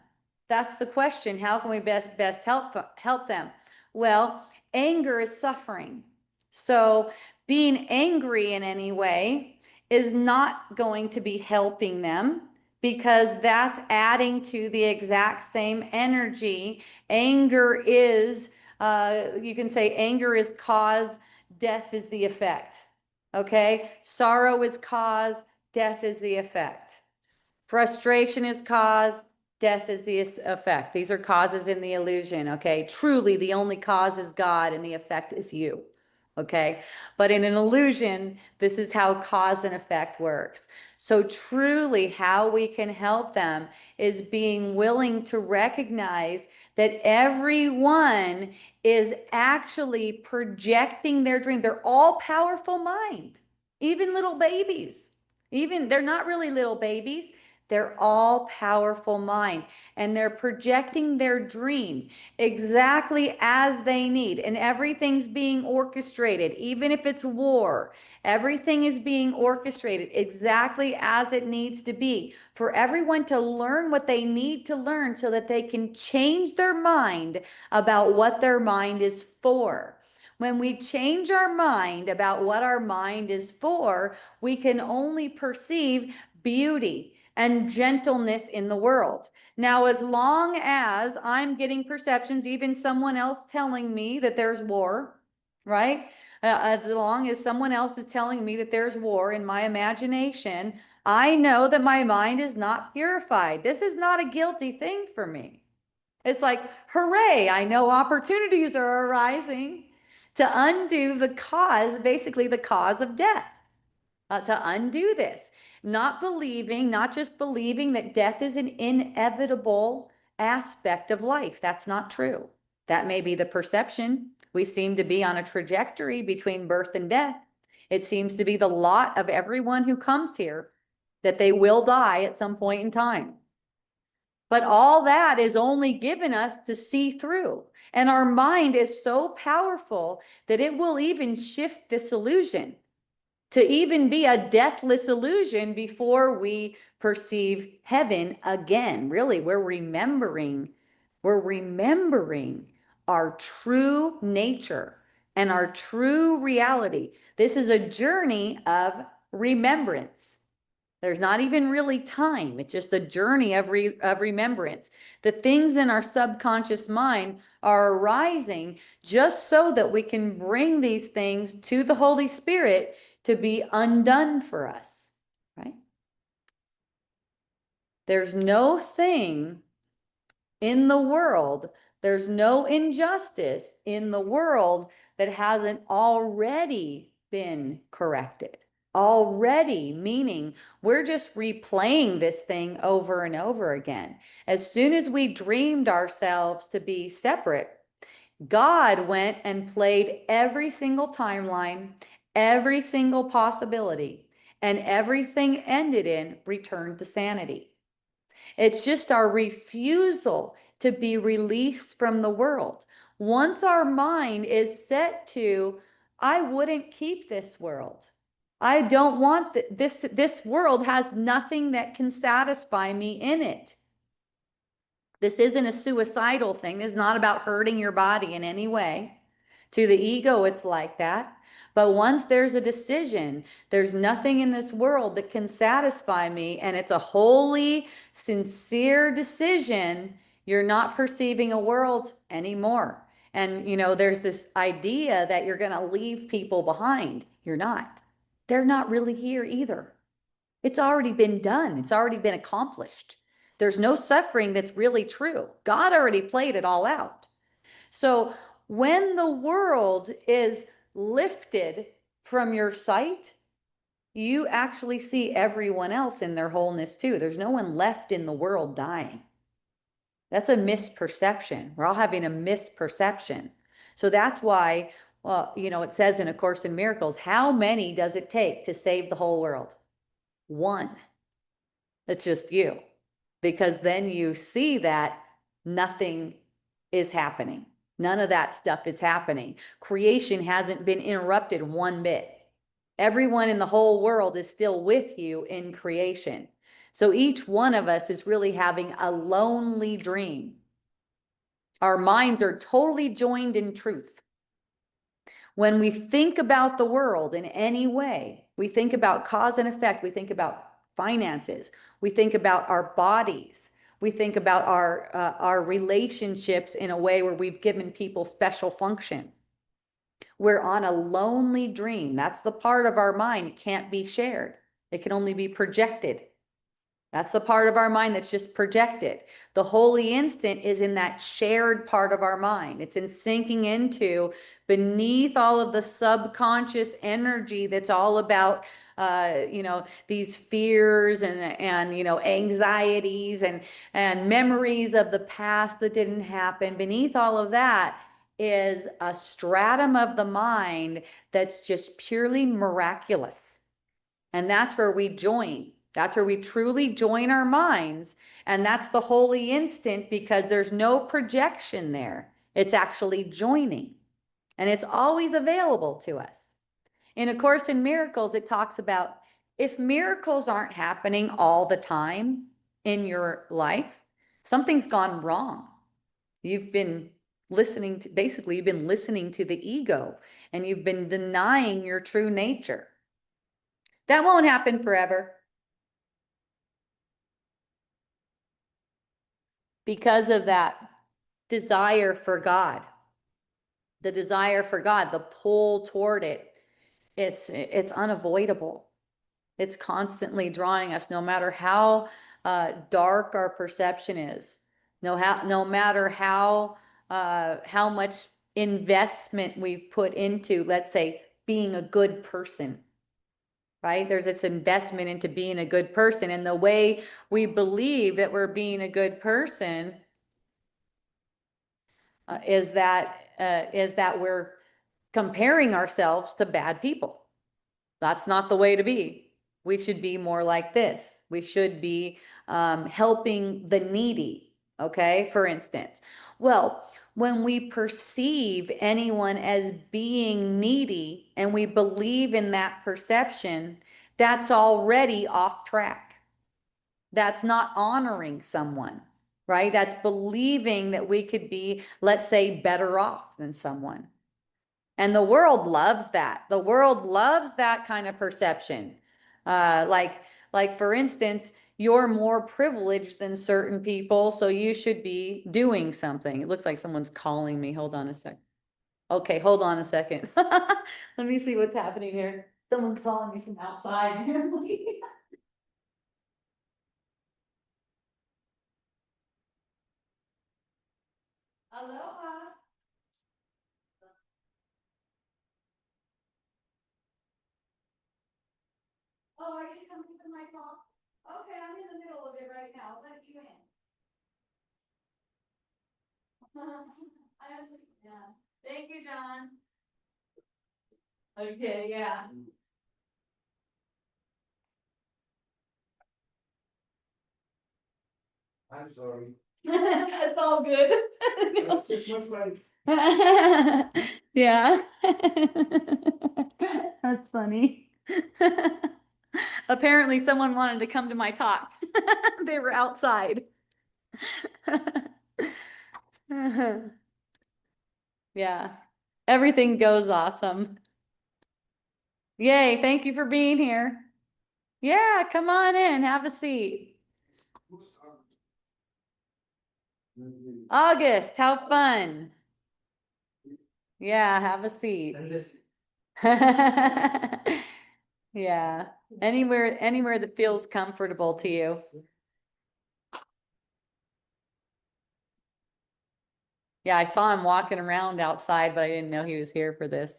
That's the question. How can we best help them? Well, anger is suffering. So being angry in any way is not going to be helping them because that's adding to the exact same energy. Anger is, you can say anger is cause, death is the effect. Okay? Sorrow is cause, death is the effect. Frustration is cause, death is the effect. These are causes in the illusion, okay? Truly, the only cause is God and the effect is you, okay? But in an illusion, this is how cause and effect works. So truly, how we can help them is being willing to recognize that everyone is actually projecting their dream. They're all powerful mind, even little babies. Even they're not really little babies. They're all powerful mind and they're projecting their dream exactly as they need. And everything's being orchestrated, even if it's war, everything is being orchestrated exactly as it needs to be for everyone to learn what they need to learn so that they can change their mind about what their mind is for. When we change our mind about what our mind is for, we can only perceive beauty and gentleness in the world. Now, as long as I'm getting perceptions, even someone else telling me that there's war, right? As long as someone else is telling me that there's war in my imagination, I know that my mind is not purified. This is not a guilty thing for me. It's like, hooray, I know opportunities are arising to undo the cause, basically the cause of death. To undo this, not just believing that death is an inevitable aspect of life. That's not true. That may be the perception. We seem to be on a trajectory between birth and death. It seems to be the lot of everyone who comes here that they will die at some point in time. But all that is only given us to see through. And our mind is so powerful that it will even shift this illusion to even be a deathless illusion before we perceive heaven again. Really, we're remembering our true nature and our true reality. This is a journey of remembrance. There's not even really time. It's just a journey of remembrance. The things in our subconscious mind are arising just so that we can bring these things to the Holy Spirit to be undone for us, right? There's no thing in the world, there's no injustice in the world that hasn't already been corrected. Already, meaning we're just replaying this thing over and over again. As soon as we dreamed ourselves to be separate, God went and played every single timeline, every single possibility, and everything ended in return to sanity. It's just our refusal to be released from the world. Once our mind is set to, I wouldn't keep this world. I don't want this world has nothing that can satisfy me in it. This isn't a suicidal thing. This is not about hurting your body in any way. To the ego, it's like that. But once there's a decision, there's nothing in this world that can satisfy me, and it's a wholly sincere decision, you're not perceiving a world anymore. And, there's this idea that you're going to leave people behind. You're not. They're not really here either. It's already been done. It's already been accomplished. There's no suffering that's really true. God already played it all out. So when the world is lifted from your sight, you actually see everyone else in their wholeness too. There's no one left in the world dying. That's a misperception. We're all having a misperception. So that's why, it says in A Course in Miracles, how many does it take to save the whole world? One. It's just you. Because then you see that nothing is happening. None of that stuff is happening. Creation hasn't been interrupted one bit. Everyone in the whole world is still with you in creation. So each one of us is really having a lonely dream. Our minds are totally joined in truth. When we think about the world in any way, we think about cause and effect, we think about finances, we think about our bodies, we think about our relationships in a way where we've given people special function. We're on a lonely dream. That's the part of our mind. It can't be shared. It can only be projected. That's the part of our mind that's just projected. The holy instant is in that shared part of our mind. It's in sinking into beneath all of the subconscious energy that's all about, these fears and anxieties and memories of the past that didn't happen. Beneath all of that is a stratum of the mind that's just purely miraculous. And that's where we join. That's where we truly join our minds. And that's the holy instant because there's no projection there. It's actually joining. And it's always available to us. In A Course in Miracles, it talks about if miracles aren't happening all the time in your life, something's gone wrong. You've been basically, you've been listening to the ego and you've been denying your true nature. That won't happen forever. Because of that desire for God, the desire for God, the pull toward it, it's unavoidable. It's constantly drawing us, no matter how dark our perception is, no matter how much investment we've put into, let's say, being a good person. Right? There's this investment into being a good person. And the way we believe that we're being a good person is that we're comparing ourselves to bad people. That's not the way to be. We should be more like this. We should be helping the needy, okay, for instance. Well, when we perceive anyone as being needy and we believe in that perception, that's already off track. That's not honoring someone, right? That's believing that we could be, let's say, better off than someone. And the world loves that. The world loves that kind of perception. Like for instance, you're more privileged than certain people, so you should be doing something. It looks like someone's calling me. Hold on a second. Okay, hold on a second. Let me see what's happening here. Someone's calling me from outside. Aloha. Oh, are you coming to my call? Okay, I'm in the middle of it right now. I'll let you in. I understand. Thank you, John. Okay, yeah. I'm sorry. It's all good. That's just my friend. Yeah. That's funny. Apparently someone wanted to come to my talk. They were outside. Yeah. Everything goes awesome. Yay, thank you for being here. Yeah, come on in, have a seat. August, how fun. Yeah, have a seat. And this, Yeah, anywhere that feels comfortable to you. Yeah, I saw him walking around outside, but I didn't know he was here for this.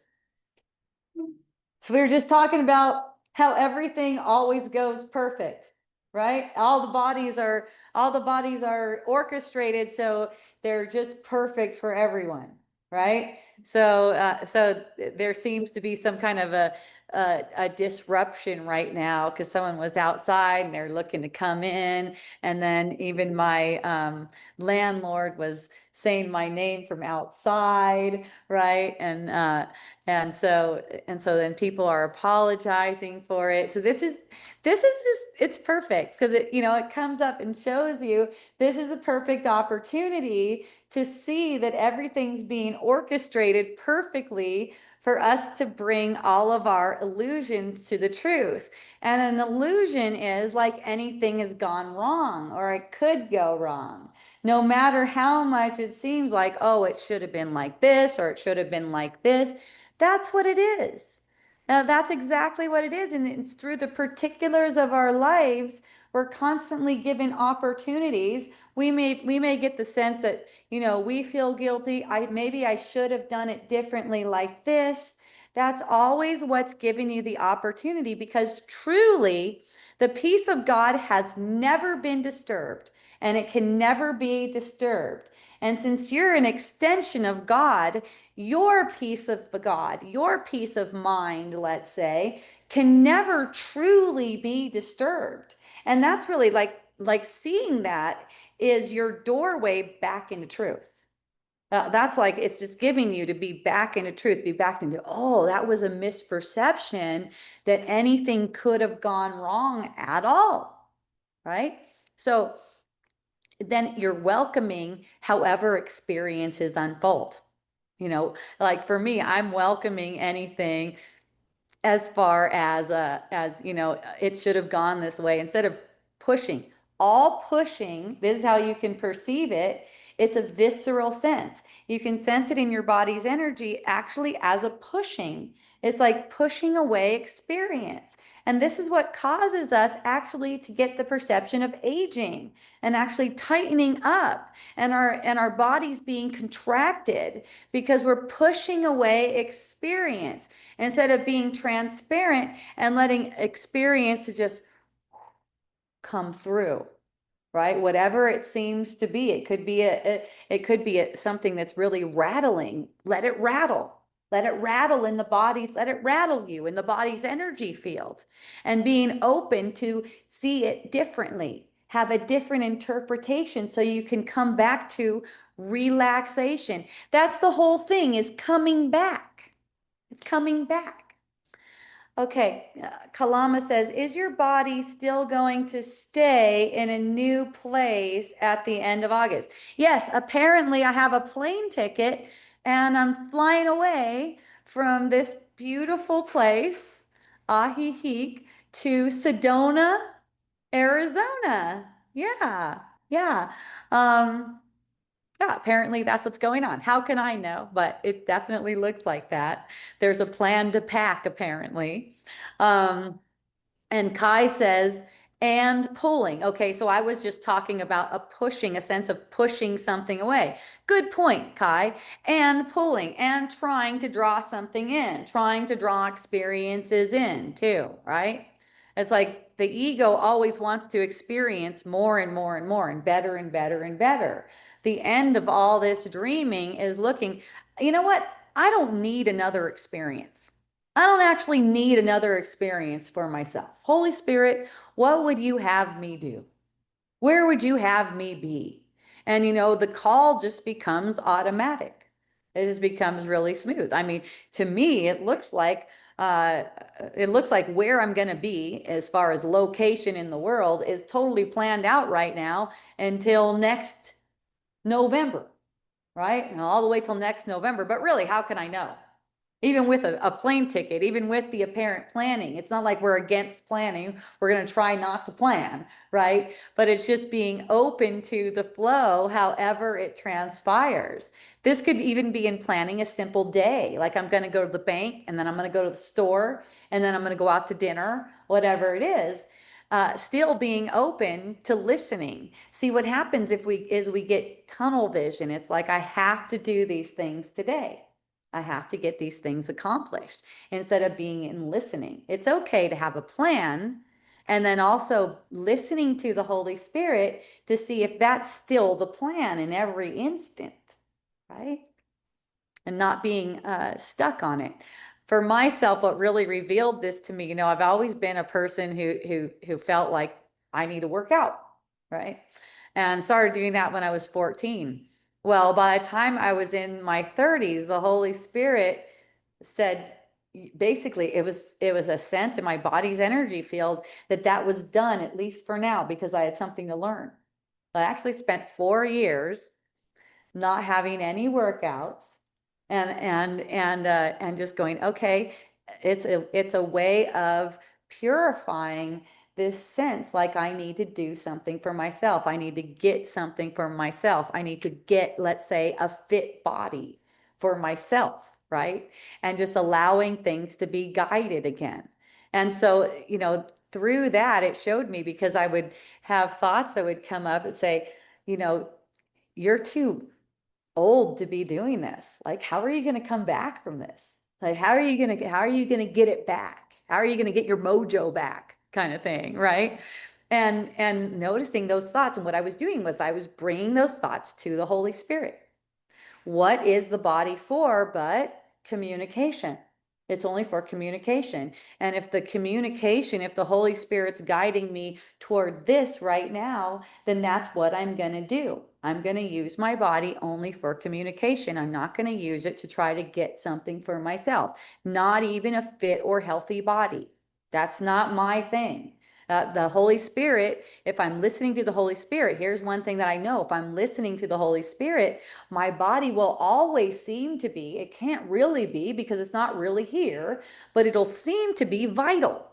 So we were just talking about how everything always goes perfect, right? All the bodies are orchestrated so they're just perfect for everyone, right? So there seems to be some kind of a disruption right now because someone was outside and they're looking to come in, and then even my landlord was saying my name from outside, right? And so then people are apologizing for it. So this is just, it's perfect because it comes up and shows you this is a perfect opportunity to see that everything's being orchestrated perfectly for us to bring all of our illusions to the truth. And an illusion is like anything has gone wrong or it could go wrong. No matter how much it seems like, oh, it should have been like this or it should have been like this. That's what it is. That's exactly what it is. And it's through the particulars of our lives, we're constantly given opportunities. We may get the sense that, we feel guilty. Maybe I should have done it differently like this. That's always what's giving you the opportunity because truly the peace of God has never been disturbed and it can never be disturbed. And since you're an extension of God, your peace of God, your peace of mind, let's say, can never truly be disturbed. And that's really like seeing that is your doorway back into truth. That's like it's just giving you to be back into truth, be back into, oh, that was a misperception that anything could have gone wrong at all, right? So then you're welcoming however experiences unfold. Like for me, I'm welcoming anything as far as it should have gone this way instead of pushing. All pushing, this is how you can perceive it. It's a visceral sense. You can sense it in your body's energy actually as a pushing. It's like pushing away experience. And this is what causes us actually to get the perception of aging and actually tightening up and our bodies being contracted because we're pushing away experience instead of being transparent and letting experience to just come through, right? Whatever it seems to be, something that's really rattling. Let it rattle. Let it rattle in the body. Let it rattle you in the body's energy field, and being open to see it differently, have a different interpretation, so you can come back to relaxation. That's the whole thing, is coming back. It's coming back. Okay, Kalama says, is your body still going to stay in a new place at the end of August? Yes, apparently I have a plane ticket and I'm flying away from this beautiful place, Ajijic, to Sedona, Arizona. Yeah, yeah. Um, yeah, apparently that's what's going on. How can I know? But it definitely looks like that. There's a plan to pack, apparently. Um, and Kai says, and pulling. Okay, so I was just talking about a pushing, a sense of pushing something away. Good point, Kai. And pulling and trying to draw something in, trying to draw experiences in too, right? It's like the ego always wants to experience more and more and more and better and better and better. The end of all this dreaming is looking, you know what? I don't need another experience. I don't actually need another experience for myself. Holy Spirit, what would you have me do? Where would you have me be? And the call just becomes automatic. It just becomes really smooth. I mean, to me, uh, it looks like where I'm going to be as far as location in the world is totally planned out right now until next November, right? And all the way till next November. But really, how can I know? Even with a plane ticket, even with the apparent planning, it's not like we're against planning. We're going to try not to plan, right? But it's just being open to the flow, however it transpires. This could even be in planning a simple day. Like I'm going to go to the bank and then I'm going to go to the store and then I'm going to go out to dinner, whatever it is. Still being open to listening. See what happens if we get tunnel vision. It's like I have to do these things today. I have to get these things accomplished instead of being in listening. It's okay to have a plan and then also listening to the Holy Spirit to see if that's still the plan in every instant, right? And not being stuck on it. For myself, what really revealed this to me, I've always been a person who felt like I need to work out, right? And started doing that when I was 14. Well, by the time I was in my 30s, the Holy Spirit said, basically it was a sense in my body's energy field that was done, at least for now, because I had something to learn. I actually spent 4 years not having any workouts and just going, okay, it's a way of purifying this sense, like I need to do something for myself. I need to get something for myself. I need to get, let's say, a fit body for myself, right? And just allowing things to be guided again. And so, through that, it showed me, because I would have thoughts that would come up and say, you know, you're too old to be doing this. Like, how are you going to come back from this? Like, how are you going to get it back? How are you going to get your mojo back? Kind of thing, right? And noticing those thoughts, and what I was doing was I was bringing those thoughts to the Holy Spirit. What is the body for but communication? It's only for communication. And if the Holy Spirit's guiding me toward this right now, then that's what I'm going to do. I'm going to use my body only for communication. I'm not going to use it to try to get something for myself, not even a fit or healthy body. That's not my thing. The Holy Spirit, if I'm listening to the Holy Spirit, here's one thing that I know. If I'm listening to the Holy Spirit, my body will always seem to be, it can't really be because it's not really here, but it'll seem to be vital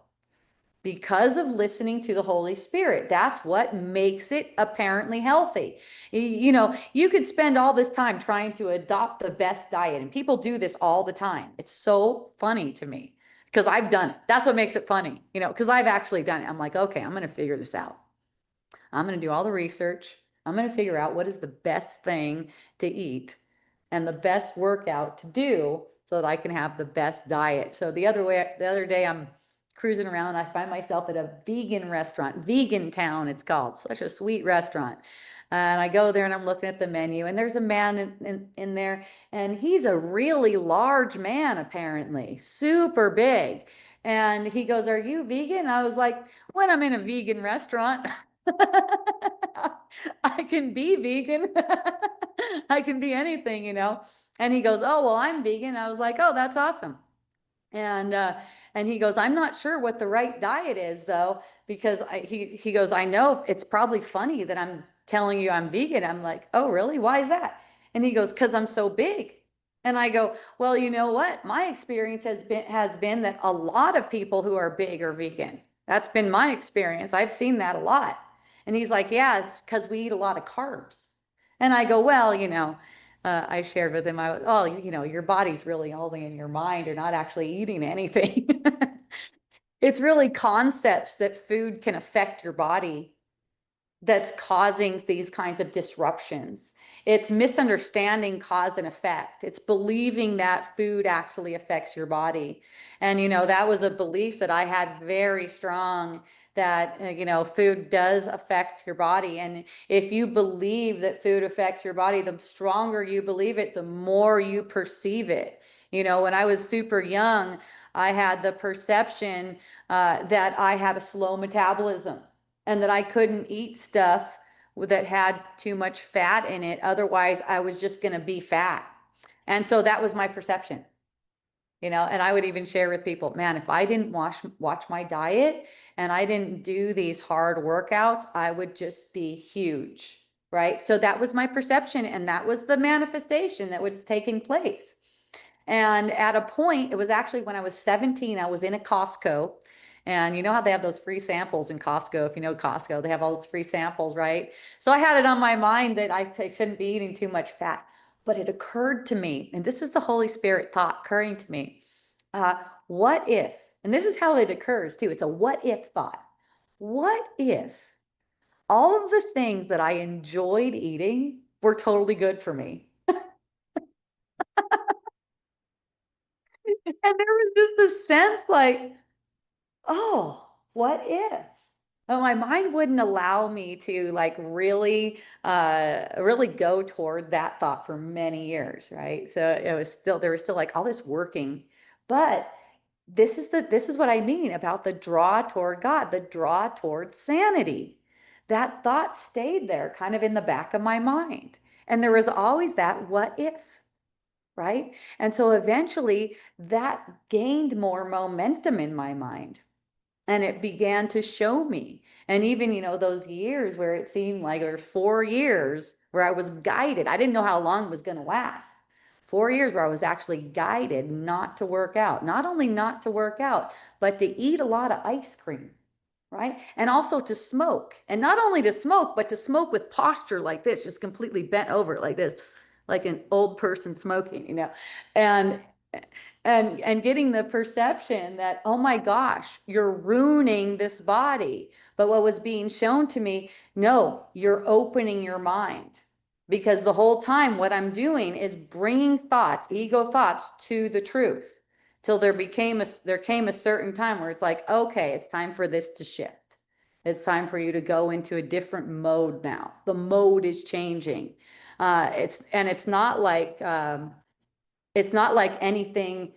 because of listening to the Holy Spirit. That's what makes it apparently healthy. You could spend all this time trying to adopt the best diet, and people do this all the time. It's so funny to me because I've done it. That's what makes it funny, because I've actually done it. I'm like, okay, I'm going to figure this out. I'm going to do all the research. I'm going to figure out what is the best thing to eat and the best workout to do so that I can have the best diet. So the other day I'm cruising around. I find myself at a vegan restaurant, Vegan Town, it's called. Such a sweet restaurant. And I go there and I'm looking at the menu, and there's a man in there, and he's a really large man, apparently, super big. And he goes, "Are you vegan?" I was like, "When I'm in a vegan restaurant, I can be vegan. I can be anything. And he goes, "Oh, well, I'm vegan." I was like, "Oh, that's awesome." And he goes, "I'm not sure what the right diet is though, because he goes, "I know it's probably funny that I'm telling you I'm vegan." I'm like, "Oh, really? Why is that?" And he goes, "'Cause I'm so big." And I go, "Well, you know what? My experience has been that a lot of people who are big are vegan. That's been my experience. I've seen that a lot." And he's like, "Yeah, it's because we eat a lot of carbs." And I go, "Well, I shared with him, oh, your body's really only in your mind. You're not actually eating anything." It's really concepts that food can affect your body that's causing these kinds of disruptions. It's misunderstanding cause and effect. It's believing that food actually affects your body. And, that was a belief that I had very strong, that, food does affect your body. And if you believe that food affects your body, the stronger you believe it, the more you perceive it. When I was super young, I had the perception that I had a slow metabolism and that I couldn't eat stuff that had too much fat in it. Otherwise, I was just going to be fat. And so that was my perception. And I would even share with people, man, if I didn't watch my diet and I didn't do these hard workouts, I would just be huge, right? So that was my perception, and that was the manifestation that was taking place. And at a point, it was actually when I was 17, I was in a Costco. And you know how they have those free samples in Costco? If you know Costco, they have all those free samples, right? So I had it on my mind that I shouldn't be eating too much fat. But it occurred to me, and this is the Holy Spirit thought occurring to me. Uh, what if, and this is how it occurs too, it's a what if thought. What if all of the things that I enjoyed eating were totally good for me? And there was just this sense like, oh, what if? But my mind wouldn't allow me to like really go toward that thought for many years, right? So there was still like all this working. But this is what I mean about the draw toward God, the draw toward sanity. That thought stayed there kind of in the back of my mind. And there was always that what if, right? And so eventually that gained more momentum in my mind. And it began to show me. And even, those years where it seemed like there were 4 years where I was guided. I didn't know how long it was going to last. 4 years where I was actually guided not to work out. Not only not to work out, but to eat a lot of ice cream, right? And also to smoke. And not only to smoke, but to smoke with posture like this, just completely bent over like this, like an old person smoking. And and getting the perception that, oh my gosh, you're ruining this body. But what was being shown to me, no, you're opening your mind. Because the whole time, what I'm doing is bringing thoughts, ego thoughts, to the truth, till there came a certain time where it's like, okay, it's time for this to shift. It's time for you to go into a different mode now. The mode is changing. It's not like anything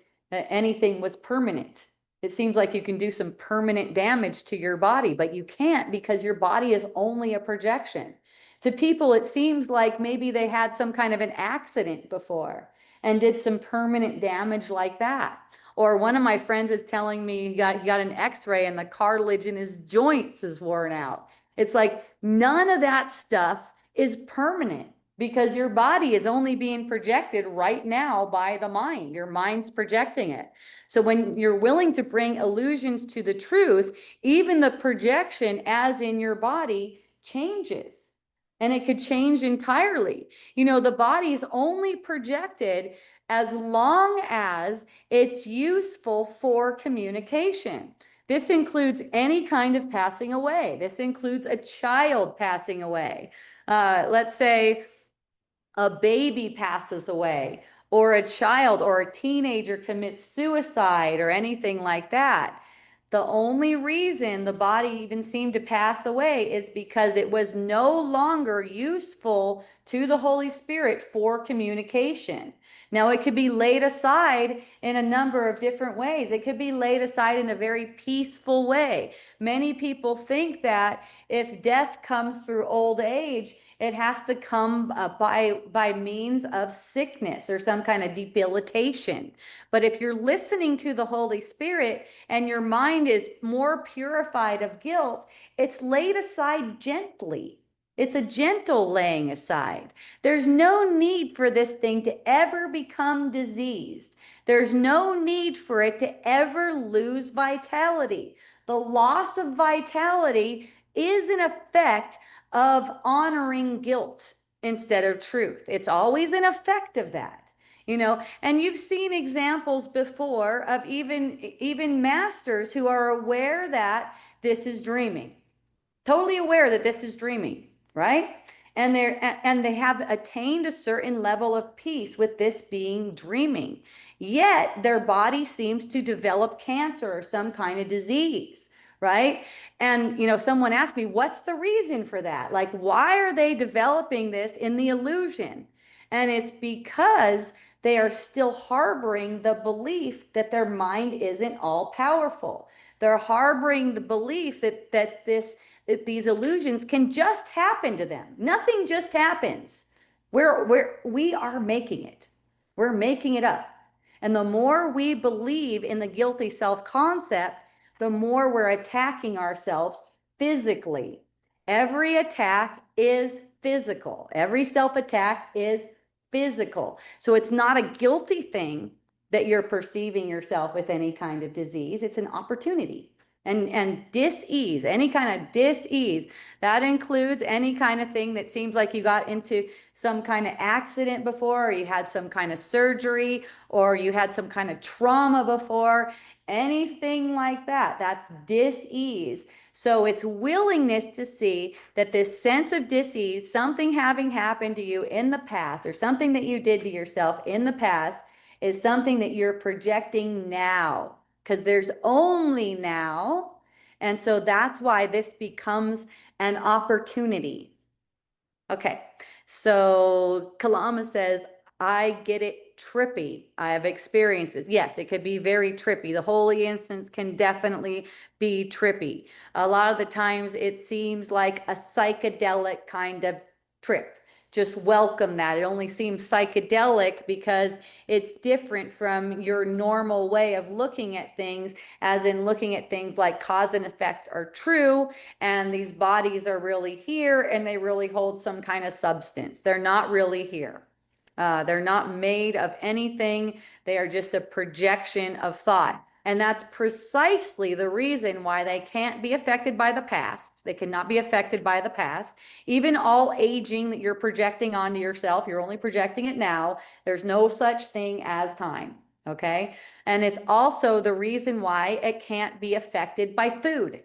was permanent. It seems like you can do some permanent damage to your body, but you can't, because your body is only a projection. To people, it seems like maybe they had some kind of an accident before and did some permanent damage like that. Or one of my friends is telling me he got an x-ray and the cartilage in his joints is worn out. It's like none of that stuff is permanent, because your body is only being projected right now by the mind. Your mind's projecting it. So when you're willing to bring illusions to the truth, even the projection, as in your body, changes. And it could change entirely. The body's only projected as long as it's useful for communication. This includes any kind of passing away. This includes a child passing away. Let's say a baby passes away, or a child or a teenager commits suicide, or anything like that. The only reason the body even seemed to pass away is because it was no longer useful to the Holy Spirit for communication. Now, it could be laid aside in a number of different ways. It could be laid aside in a very peaceful way. Many people think that if death comes through old age, it has to come by means of sickness or some kind of debilitation. But if you're listening to the Holy Spirit and your mind is more purified of guilt, it's laid aside gently. It's a gentle laying aside. There's no need for this thing to ever become diseased. There's no need for it to ever lose vitality. The loss of vitality is an effect of honoring guilt instead of truth. It's always an effect of that. And you've seen examples before of even masters who are aware that this is dreaming, totally aware that this is dreaming, right? And they have attained a certain level of peace with this being dreaming. Yet their body seems to develop cancer or some kind of disease, right? And, someone asked me, what's the reason for that? Like, why are they developing this in the illusion? And it's because they are still harboring the belief that their mind isn't all powerful. They're harboring the belief that these illusions can just happen to them. Nothing just happens. We are making it. We're making it up. And the more we believe in the guilty self-concept, the more we're attacking ourselves physically. Every attack is physical. Every self-attack is physical. So it's not a guilty thing that you're perceiving yourself with any kind of disease. It's an opportunity. And dis-ease, any kind of dis-ease, that includes any kind of thing that seems like you got into some kind of accident before, or you had some kind of surgery, or you had some kind of trauma before, anything like that. That's dis-ease. So it's willingness to see that this sense of dis-ease, something having happened to you in the past, or something that you did to yourself in the past, is something that you're projecting now, because there's only now. And so that's why this becomes an opportunity. Okay, so Kalama says, I get it trippy. I have experiences. Yes, it could be very trippy. The holy instance can definitely be trippy. A lot of the times it seems like a psychedelic kind of trip. Just welcome that. It only seems psychedelic because it's different from your normal way of looking at things, as in looking at things like cause and effect are true, and these bodies are really here, and they really hold some kind of substance. They're not really here. They're not made of anything. They are just a projection of thought. And that's precisely the reason why they can't be affected by the past. They cannot be affected by the past. Even all aging that you're projecting onto yourself, you're only projecting it now. There's no such thing as time. Okay. And it's also the reason why it can't be affected by food.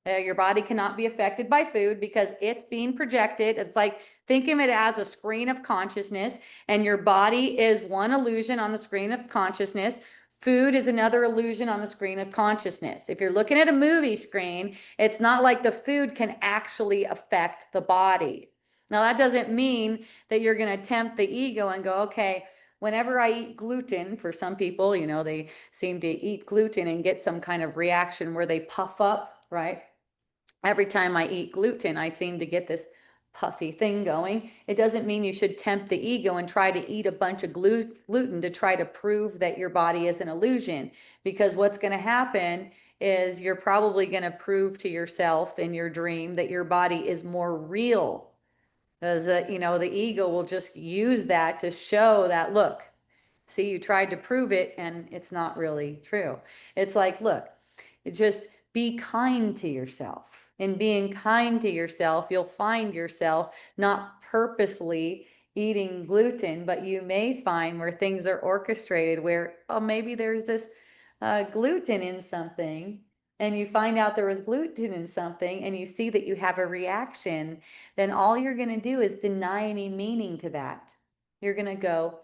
Your body cannot be affected by food because it's being projected. It's like, think of it as a screen of consciousness, and your body is one illusion on the screen of consciousness. Food is another illusion on the screen of consciousness. If you're looking at a movie screen, it's not like the food can actually affect the body. Now, that doesn't mean that you're going to tempt the ego and go, okay, whenever I eat gluten, for some people, they seem to eat gluten and get some kind of reaction where they puff up, right? Every time I eat gluten, I seem to get this puffy thing going. It doesn't mean you should tempt the ego and try to eat a bunch of gluten to try to prove that your body is an illusion, because what's going to happen is you're probably going to prove to yourself in your dream that your body is more real. Because the ego will just use that to show that, look, see, you tried to prove it and it's not really true. It's like, look, just be kind to yourself. In being kind to yourself, you'll find yourself not purposely eating gluten, but you may find where things are orchestrated where, oh, maybe there's this gluten in something, and you find out there was gluten in something, and you see that you have a reaction, then all you're going to do is deny any meaning to that. You're going to go,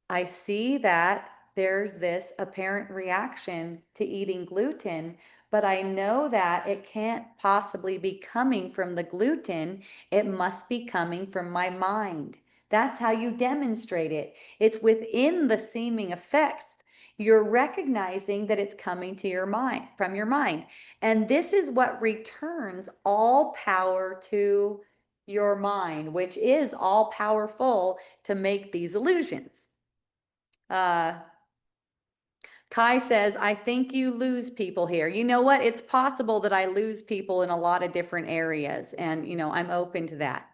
I see that there's this apparent reaction to eating gluten, but I know that it can't possibly be coming from the gluten. It must be coming from my mind. That's how you demonstrate it. It's within the seeming effects. You're recognizing that it's coming to your mind, from your mind. And this is what returns all power to your mind, which is all powerful to make these illusions. Uh, Kai says, I think you lose people here. You know what? It's possible that I lose people in a lot of different areas, and I'm open to that.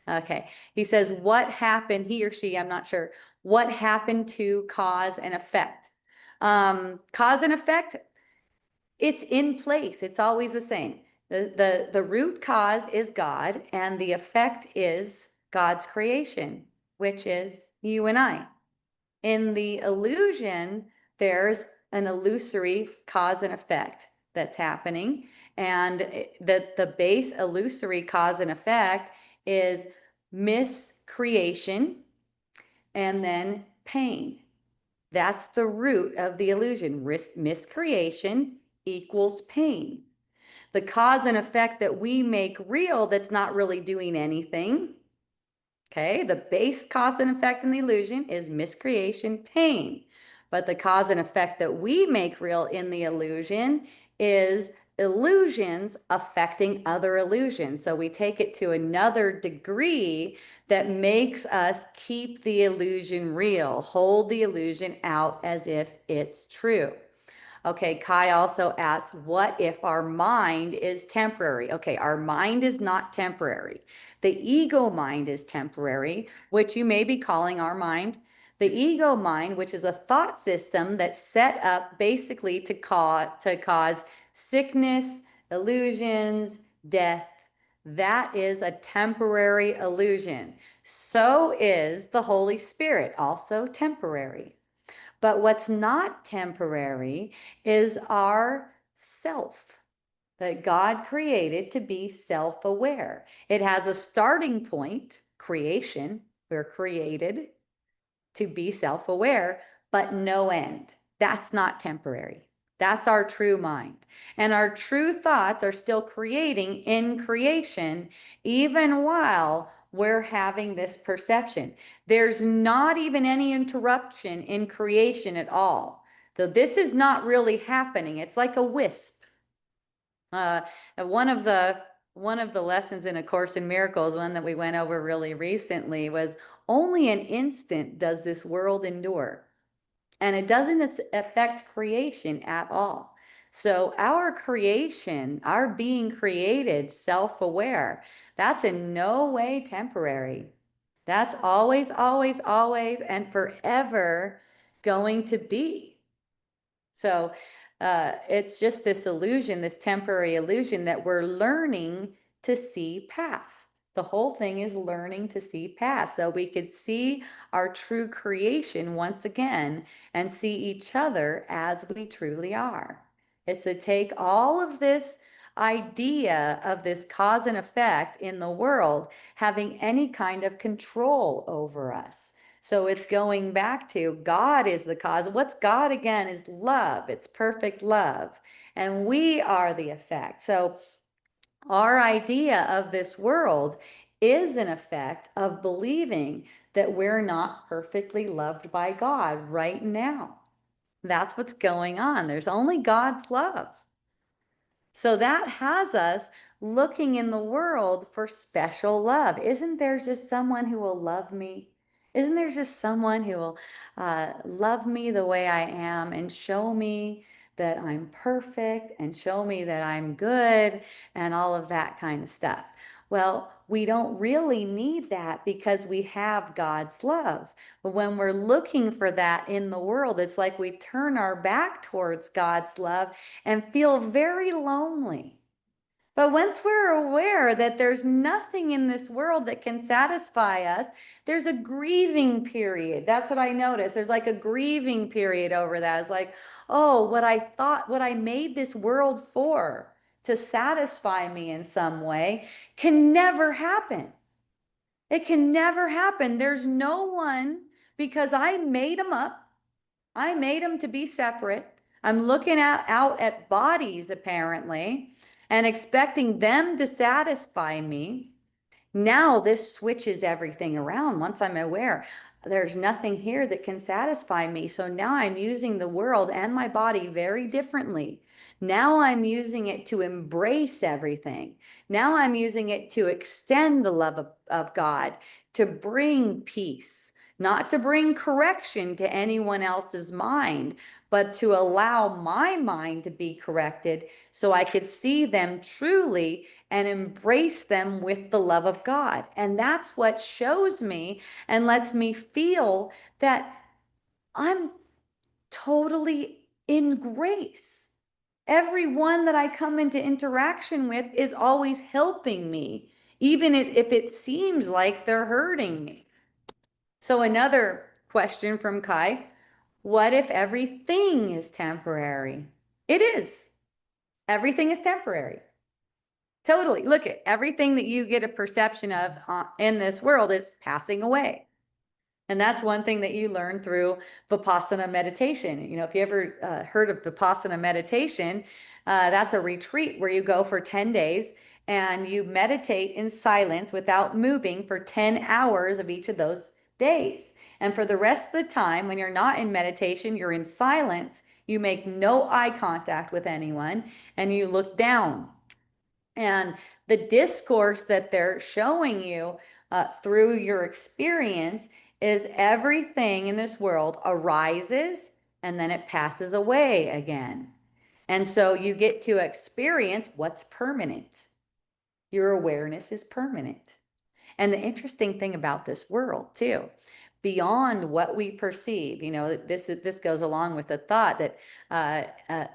Okay. He says, what happened, he or she, I'm not sure, what happened to cause and effect? Cause and effect, it's in place. It's always the same. The root cause is God, and the effect is God's creation, which is you and I. In the illusion, there's an illusory cause and effect that's happening. And the base illusory cause and effect is miscreation and then pain. That's the root of the illusion. Miscreation equals pain. The cause and effect that we make real that's not really doing anything. Okay, the base cause and effect in the illusion is miscreation, pain. But the cause and effect that we make real in the illusion is illusions affecting other illusions. So we take it to another degree that makes us keep the illusion real, hold the illusion out as if it's true. Okay, Kai also asks, what if our mind is temporary? Okay, our mind is not temporary. The ego mind is temporary, which you may be calling our mind. The ego mind, which is a thought system that's set up basically to cause sickness, illusions, death. That is a temporary illusion. So is the Holy Spirit, also temporary. But what's not temporary is our self that God created to be self aware. It has a starting point, creation. We're created to be self aware, but no end. That's not temporary. That's our true mind. And our true thoughts are still creating in creation, even while we're having this perception. There's not even any interruption in creation at all. Though this is not really happening. It's like a wisp. Uh, one of the lessons in A Course in Miracles, one that we went over really recently, was only an instant does this world endure. And it doesn't affect creation at all. So our creation, our being created, self-aware, that's in no way temporary. That's always, always, always, and forever going to be. So it's just this illusion, this temporary illusion that we're learning to see past. The whole thing is learning to see past so we could see our true creation once again and see each other as we truly are. It's to take all of this idea of this cause and effect in the world having any kind of control over us. So it's going back to God is the cause. What's God again is love. It's perfect love. And we are the effect. So our idea of this world is an effect of believing that we're not perfectly loved by God right now. That's what's going on. There's only God's love. So that has us looking in the world for special love. Isn't there just someone who will love me? Isn't there just someone who will love me the way I am and show me that I'm perfect and show me that I'm good and all of that kind of stuff? Well, we don't really need that because we have God's love. But when we're looking for that in the world, it's like we turn our back towards God's love and feel very lonely. But once we're aware that there's nothing in this world that can satisfy us, there's a grieving period. That's what I noticed. There's like a grieving period over that. It's like, oh, what I thought, what I made this world for, to satisfy me in some way, can never happen. It can never happen. There's no one, because I made them up. I made them to be separate. I'm looking out at bodies apparently and expecting them to satisfy me. Now this switches everything around. Once I'm aware, there's nothing here that can satisfy me. So now I'm using the world and my body very differently. Now I'm using it to embrace everything. Now I'm using it to extend the love of God, to bring peace, not to bring correction to anyone else's mind, but to allow my mind to be corrected so I could see them truly and embrace them with the love of God. And that's what shows me and lets me feel that I'm totally in grace. Everyone that I come into interaction with is always helping me, even if it seems like they're hurting me. So another question from Kai, what if everything is temporary? It is. Everything is temporary. Totally. Look at everything that you get a perception of in this world is passing away. And that's one thing that you learn through Vipassana meditation. You know, if you ever heard of Vipassana meditation, That's a retreat where you go for 10 days and you meditate in silence without moving for 10 hours of each of those days. And for the rest of the time, when you're not in meditation, you're in silence, you make no eye contact with anyone, and you look down. And the discourse that they're showing you through your experience is everything in this world arises and then it passes away again. And so you get to experience what's permanent. Your awareness is permanent. And the interesting thing about this world, too, beyond what we perceive, this goes along with the thought that uh, uh,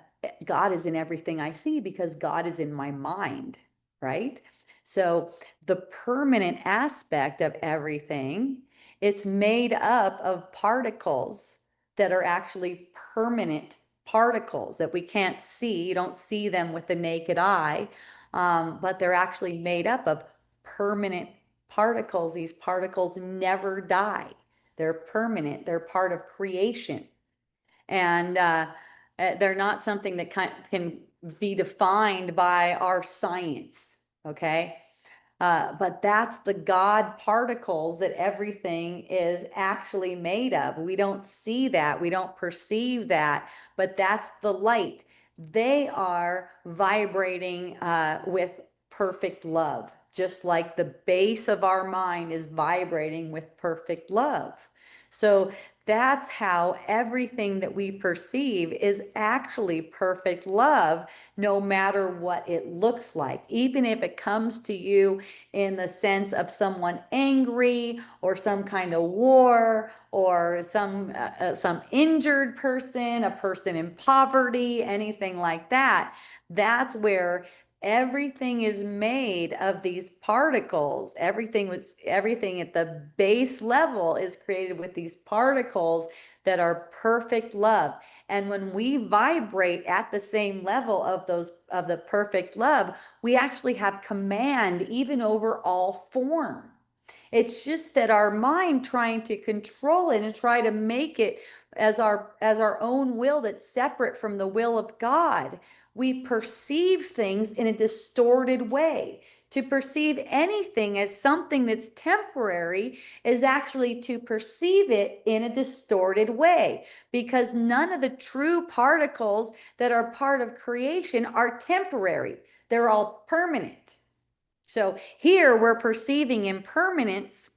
God is in everything I see because God is in my mind, right? So the permanent aspect of everything, it's made up of particles that are actually permanent particles that we can't see. You don't see them with the naked eye, but they're actually made up of permanent particles. These particles never die. They're permanent. They're part of creation. And they're not something that can be defined by our science. Okay. But that's the God particles that everything is actually made of. We don't see that, we don't perceive that, but that's the light. They are vibrating with perfect love, just like the base of our mind is vibrating with perfect love. So that's how everything that we perceive is actually perfect love, no matter what it looks like. Even if it comes to you in the sense of someone angry or some kind of war or some injured person, a person in poverty, anything like that, that's where everything is made of these particles. Everything at the base level is created with these particles that are perfect love. And when we vibrate at the same level of the perfect love, we actually have command even over all form. It's just that our mind trying to control it and try to make it as our own will that's separate from the will of God. We perceive things in a distorted way. To perceive anything as something that's temporary is actually to perceive it in a distorted way, because none of the true particles that are part of creation are temporary. They're all permanent. So here we're perceiving impermanence,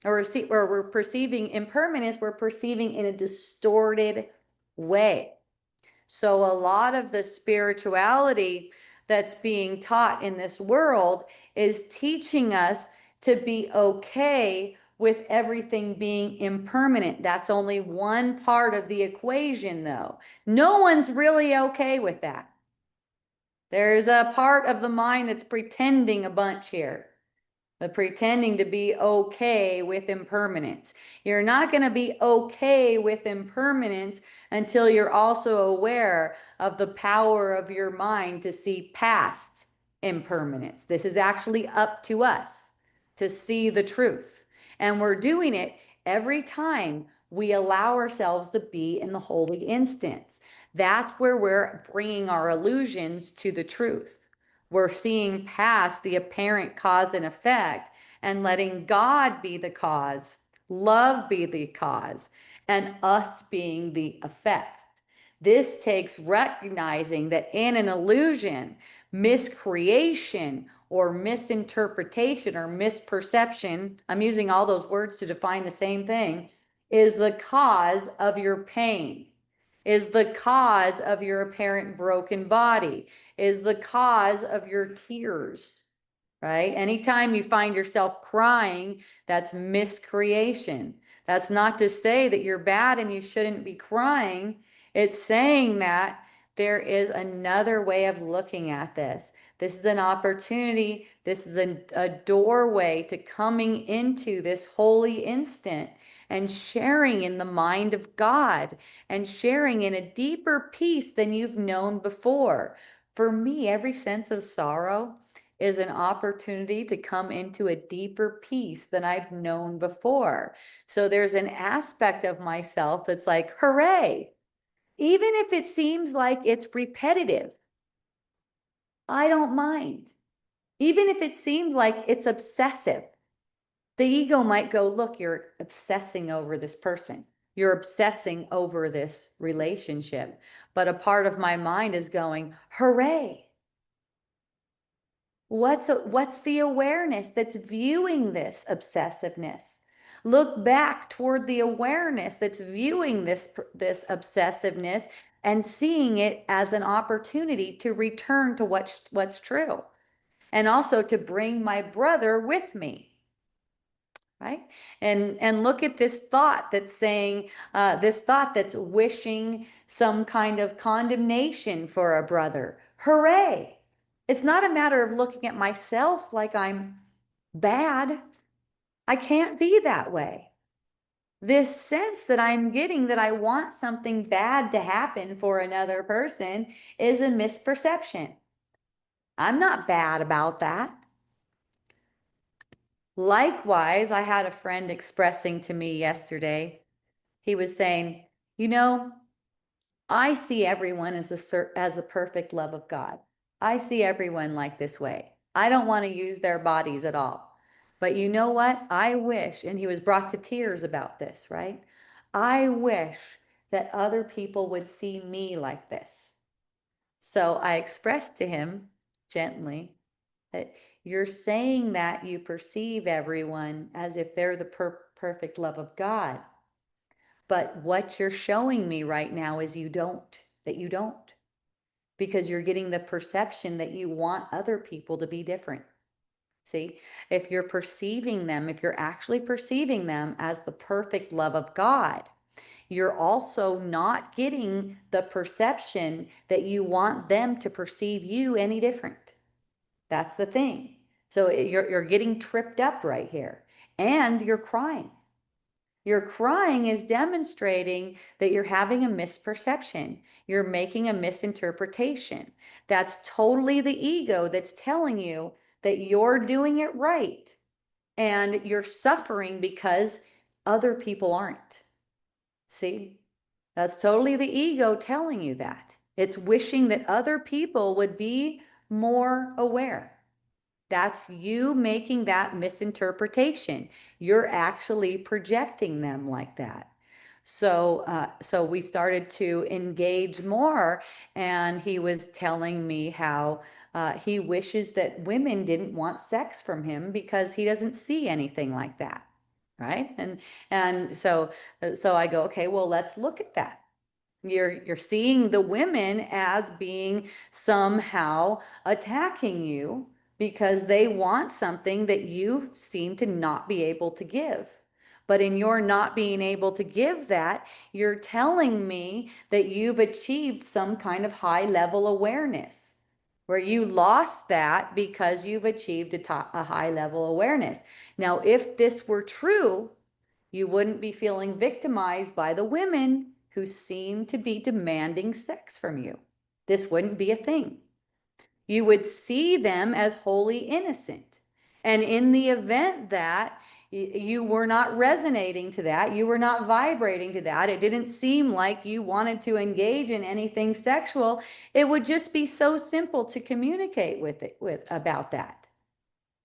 or we're perceiving impermanence, we're perceiving in a distorted way. So a lot of the spirituality that's being taught in this world is teaching us to be okay with everything being impermanent. That's only one part of the equation, though. No one's really okay with that. There's a part of the mind that's pretending a bunch here, but pretending to be okay with impermanence. You're not going to be okay with impermanence until you're also aware of the power of your mind to see past impermanence. This is actually up to us to see the truth. And we're doing it every time we allow ourselves to be in the holy instance. That's where we're bringing our illusions to the truth. We're seeing past the apparent cause and effect and letting God be the cause, love be the cause, and us being the effect. This takes recognizing that in an illusion, miscreation or misinterpretation or misperception, I'm using all those words to define the same thing, is the cause of your pain, is the cause of your apparent broken body, is the cause of your tears, right? Anytime you find yourself crying, that's miscreation. That's not to say that you're bad and you shouldn't be crying. It's saying that there is another way of looking at this. This is an opportunity. This is a doorway to coming into this holy instant and sharing in the mind of God and sharing in a deeper peace than you've known before. For me, every sense of sorrow is an opportunity to come into a deeper peace than I've known before. So there's an aspect of myself that's like, hooray, even if it seems like it's repetitive. I don't mind. Even if it seems like it's obsessive, the ego might go, look, you're obsessing over this person. You're obsessing over this relationship. But a part of my mind is going, hooray. What's the awareness that's viewing this obsessiveness? Look back toward the awareness that's viewing this obsessiveness and seeing it as an opportunity to return to what's true, and also to bring my brother with me, right? And look at this thought that's saying, this thought that's wishing some kind of condemnation for a brother. Hooray! It's not a matter of looking at myself like I'm bad. I can't be that way. This sense that I'm getting that I want something bad to happen for another person is a misperception. I'm not bad about that. Likewise, I had a friend expressing to me yesterday, he was saying, you know, I see everyone as the perfect love of God. I see everyone like this way. I don't want to use their bodies at all. But you know what? I wish, and he was brought to tears about this, right? I wish that other people would see me like this. So I expressed to him gently that you're saying that you perceive everyone as if they're the perfect love of God. But what you're showing me right now is that you don't, because you're getting the perception that you want other people to be different. See, if you're perceiving them, if you're actually perceiving them as the perfect love of God, you're also not getting the perception that you want them to perceive you any different. That's the thing. So you're getting tripped up right here, and you're crying. Your crying is demonstrating that you're having a misperception. You're making a misinterpretation. That's totally the ego that's telling you that you're doing it right and you're suffering because other people aren't. See? That's totally the ego telling you that. It's wishing that other people would be more aware. That's you making that misinterpretation. You're actually projecting them like that. So we started to engage more, and he was telling me how he wishes that women didn't want sex from him because he doesn't see anything like that, right? And so I go, okay, well, let's look at that. You're seeing the women as being somehow attacking you because they want something that you seem to not be able to give. But in your not being able to give that, you're telling me that you've achieved some kind of high level awareness, where you lost that because you've achieved a high level awareness. Now, if this were true, you wouldn't be feeling victimized by the women who seem to be demanding sex from you. This wouldn't be a thing. You would see them as wholly innocent. And in the event that you were not resonating to that, you were not vibrating to that, it didn't seem like you wanted to engage in anything sexual, it would just be so simple to communicate with about that.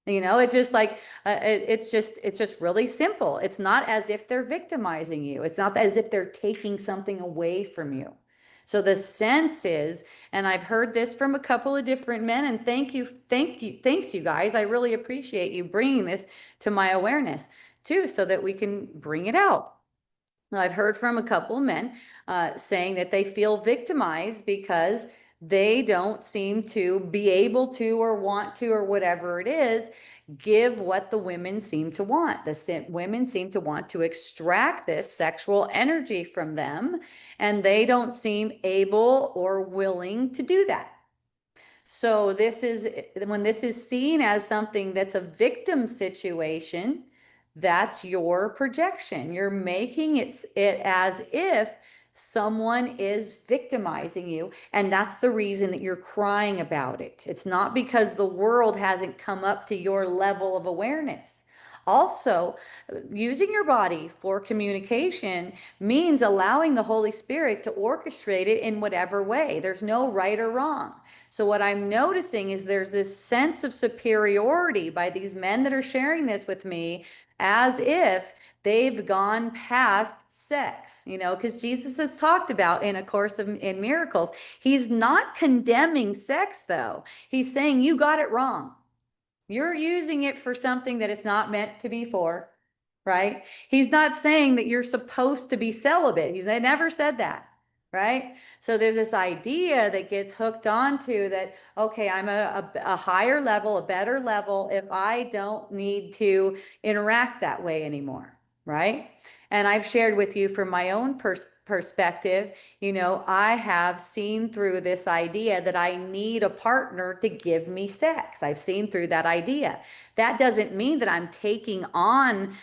It's just like it's just really simple. It's not as if they're victimizing you. It's not as if they're taking something away from you. So the sense is, and I've heard this from a couple of different men, and thanks you guys. I really appreciate you bringing this to my awareness too, so that we can bring it out. I've heard from a couple of men saying that they feel victimized because they don't seem to be able to or want to or whatever it is give what the women seem to want. The women seem to want to extract this sexual energy from them, and they don't seem able or willing to do that. So when this is seen as something that's a victim situation, that's your projection. You're making it as if someone is victimizing you, and that's the reason that you're crying about it. It's not because the world hasn't come up to your level of awareness. Also, using your body for communication means allowing the Holy Spirit to orchestrate it in whatever way. There's no right or wrong. So, what I'm noticing is there's this sense of superiority by these men that are sharing this with me, as if they've gone past sex, because Jesus has talked about in A Course in Miracles. He's not condemning sex, though. He's saying you got it wrong. You're using it for something that it's not meant to be for, right? He's not saying that you're supposed to be celibate. He's never said that, right? So there's this idea that gets hooked onto that, okay, I'm a higher level, a better level if I don't need to interact that way anymore, right? And I've shared with you from my own perspective, I have seen through this idea that I need a partner to give me sex. I've seen through that idea. That doesn't mean that I'm taking on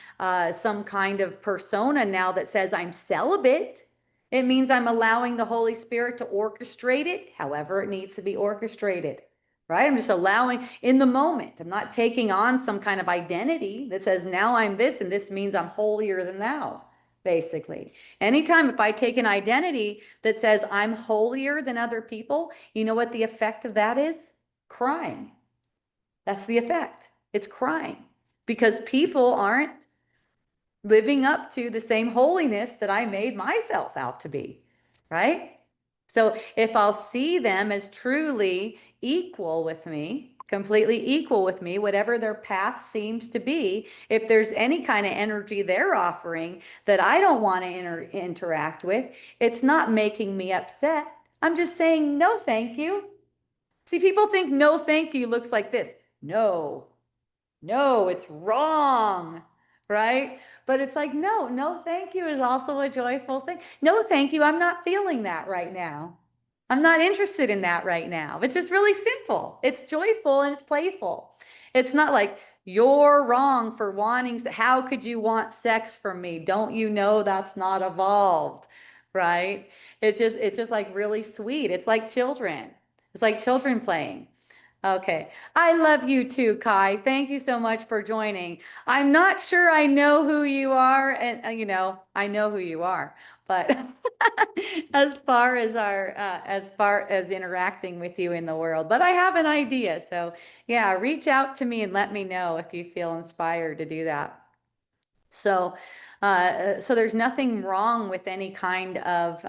some kind of persona now that says I'm celibate. It means I'm allowing the Holy Spirit to orchestrate it however it needs to be orchestrated. Right? I'm just allowing in the moment. I'm not taking on some kind of identity that says now I'm this and this means I'm holier than thou, basically. Anytime if I take an identity that says I'm holier than other people, you know what the effect of that is? Crying. That's the effect. It's crying because people aren't living up to the same holiness that I made myself out to be, right? So if I'll see them as truly equal with me, completely equal with me, whatever their path seems to be, if there's any kind of energy they're offering that I don't want to interact with, it's not making me upset. I'm just saying, no, thank you. See, people think no, thank you looks like this. No, no, it's wrong, right? But it's like, no, no, thank you is also a joyful thing. No, thank you. I'm not feeling that right now. I'm not interested in that right now. It's just really simple. It's joyful and it's playful. It's not like you're wrong for wanting, how could you want sex from me? Don't you know that's not evolved, right? It's just like really sweet. It's like children. It's like children playing. Okay. I love you too, Kai. Thank you so much for joining. I'm not sure I know who you are, and I know who you are, but as far as interacting with you in the world, but I have an idea. So, yeah, reach out to me and let me know if you feel inspired to do that. So, so there's nothing wrong with any kind of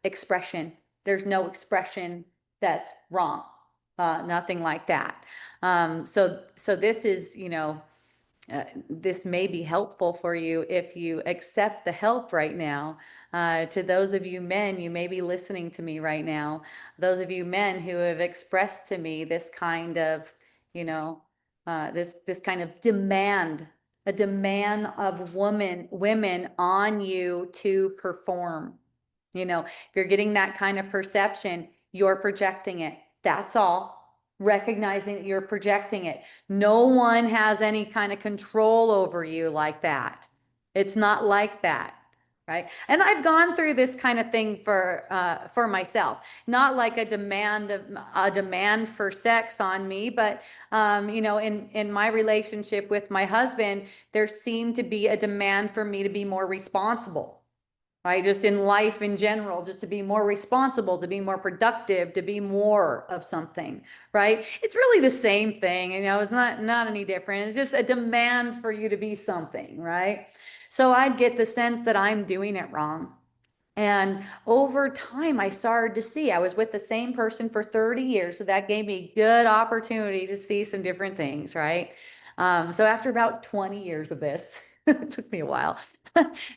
expression. There's no expression that's wrong. Nothing like that. So this is, this may be helpful for you if you accept the help right now. To those of you men, you may be listening to me right now. Those of you men who have expressed to me this kind of, you know, this kind of demand, a demand of women on you to perform. If you're getting that kind of perception, you're projecting it. That's all. Recognizing that you're projecting it. No one has any kind of control over you like that. It's not like that, right? And I've gone through this kind of thing for myself. Not like a demand for sex on me, but in my relationship with my husband, there seemed to be a demand for me to be more responsible. Right? Just in life in general, just to be more responsible, to be more productive, to be more of something, right? It's really the same thing, it's not any different. It's just a demand for you to be something, right? So I'd get the sense that I'm doing it wrong. And over time, I started to see I was with the same person for 30 years. So that gave me good opportunity to see some different things, right? So after about 20 years of this, it took me a while.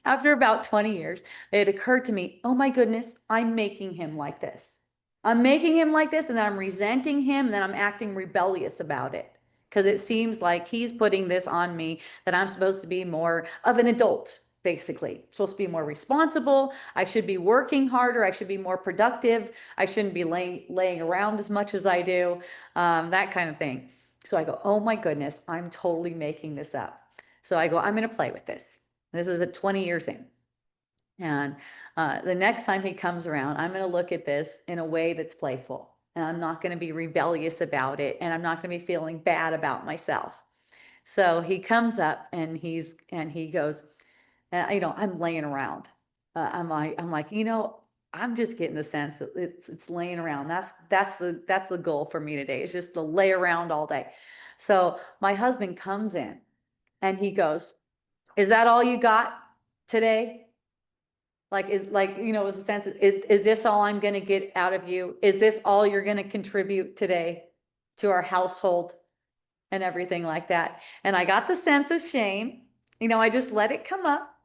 After about 20 years, it occurred to me, oh my goodness, I'm making him like this. I'm making him like this, and then I'm resenting him, and then I'm acting rebellious about it. Because it seems like he's putting this on me that I'm supposed to be more of an adult, basically. I'm supposed to be more responsible. I should be working harder. I should be more productive. I shouldn't be laying around as much as I do, that kind of thing. So I go, oh my goodness, I'm totally making this up. So I go, I'm going to play with this. This is at 20 years in. And the next time he comes around, I'm going to look at this in a way that's playful. And I'm not going to be rebellious about it. And I'm not going to be feeling bad about myself. So he comes up and he goes, I'm laying around. I'm like, I'm just getting the sense that it's laying around. That's the goal for me today. Is just to lay around all day. So my husband comes in and he goes, "Is that all you got today? Is a sense of, is this all I'm going to get out of you? Is this all you're going to contribute today to our household and everything like that?" And I got the sense of shame. I just let it come up,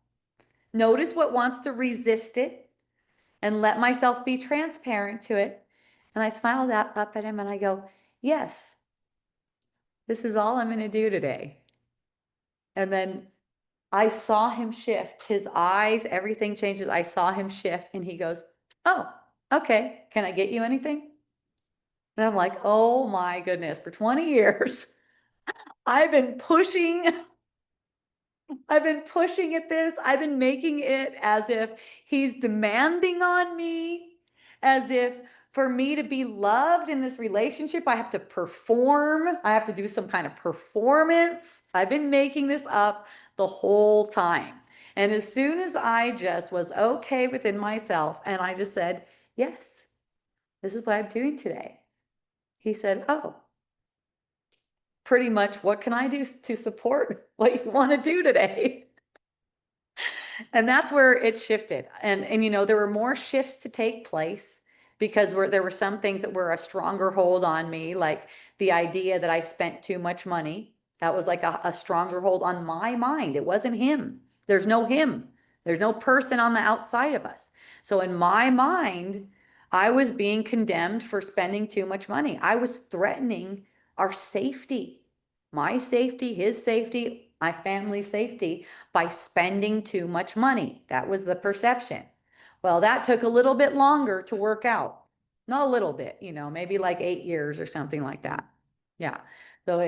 notice what wants to resist it, and let myself be transparent to it. And I smiled up at him and I go, "Yes, this is all I'm going to do today." And then I saw him shift. His eyes, everything changes. I saw him shift and he goes, "Oh, okay. Can I get you anything?" And I'm like, "Oh my goodness, for 20 years, I've been pushing I've been pushing at this. I've been making it as if he's demanding on me, as if for me to be loved in this relationship, I have to perform. I have to do some kind of performance. I've been making this up the whole time. And as soon as I just was okay within myself and I just said, "Yes, this is what I'm doing today," he said, "Oh, pretty much what can I do to support what you want to do today?" And that's where it shifted. And there were more shifts to take place because there were some things that were a stronger hold on me, like the idea that I spent too much money. That was like a stronger hold on my mind. It wasn't him. There's no him. There's no person on the outside of us. So in my mind, I was being condemned for spending too much money. I was threatening our safety, my safety, his safety, my family's safety by spending too much money. That was the perception. Well, that took a little bit longer to work out. Not a little bit, maybe like 8 years or something like that. Yeah. So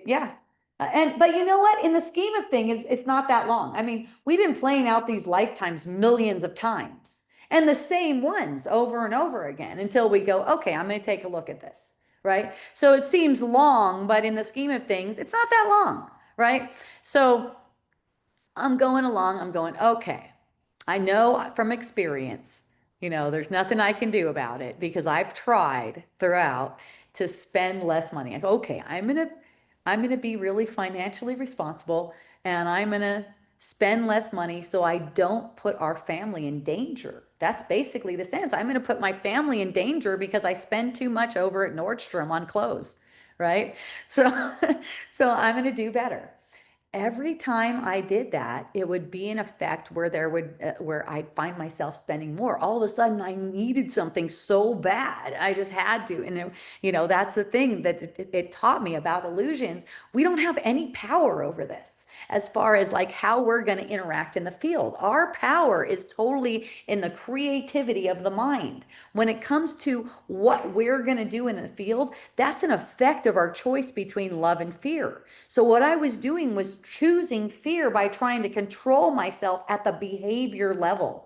yeah. But you know what? In the scheme of things, it's not that long. I mean, we've been playing out these lifetimes millions of times and the same ones over and over again until we go, "Okay, I'm going to take a look at this." Right. So it seems long, but in the scheme of things, it's not that long. Right. So I'm going along, I'm going, "Okay, I know from experience, there's nothing I can do about it because I've tried throughout to spend less money." I go, "Okay, I'm gonna be really financially responsible and I'm gonna spend less money so I don't put our family in danger." That's basically the sense. I'm gonna put my family in danger because I spend too much over at Nordstrom on clothes, right? So, so I'm gonna do better. Every time I did that, it would be an effect where where I'd find myself spending more. All of a sudden, I needed something so bad. I just had to. And, that's the thing that it taught me about illusions. We don't have any power over this as far as like how we're going to interact in the field. Our power is totally in the creativity of the mind. When it comes to what we're going to do in the field, that's an effect of our choice between love and fear. So what I was doing was choosing fear by trying to control myself at the behavior level.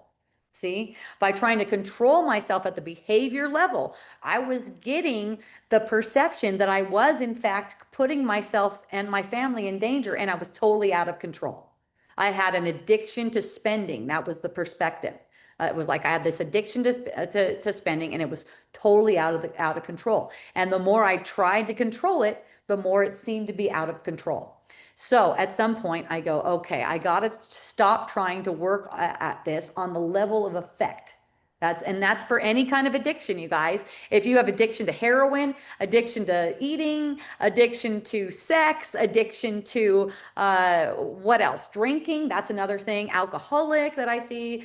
See, by trying to control myself at the behavior level, I was getting the perception that I was, in fact, putting myself and my family in danger, and I was totally out of control. I had an addiction to spending. That was the perspective. It was like I had this addiction to spending, and it was totally out of control. And the more I tried to control it, the more it seemed to be out of control. So at some point, I go, "Okay, I got to stop trying to work at this on the level of effect." That's for any kind of addiction, you guys. If you have addiction to heroin, addiction to eating, addiction to sex, addiction to what else? Drinking, that's another thing. Alcoholic that I see.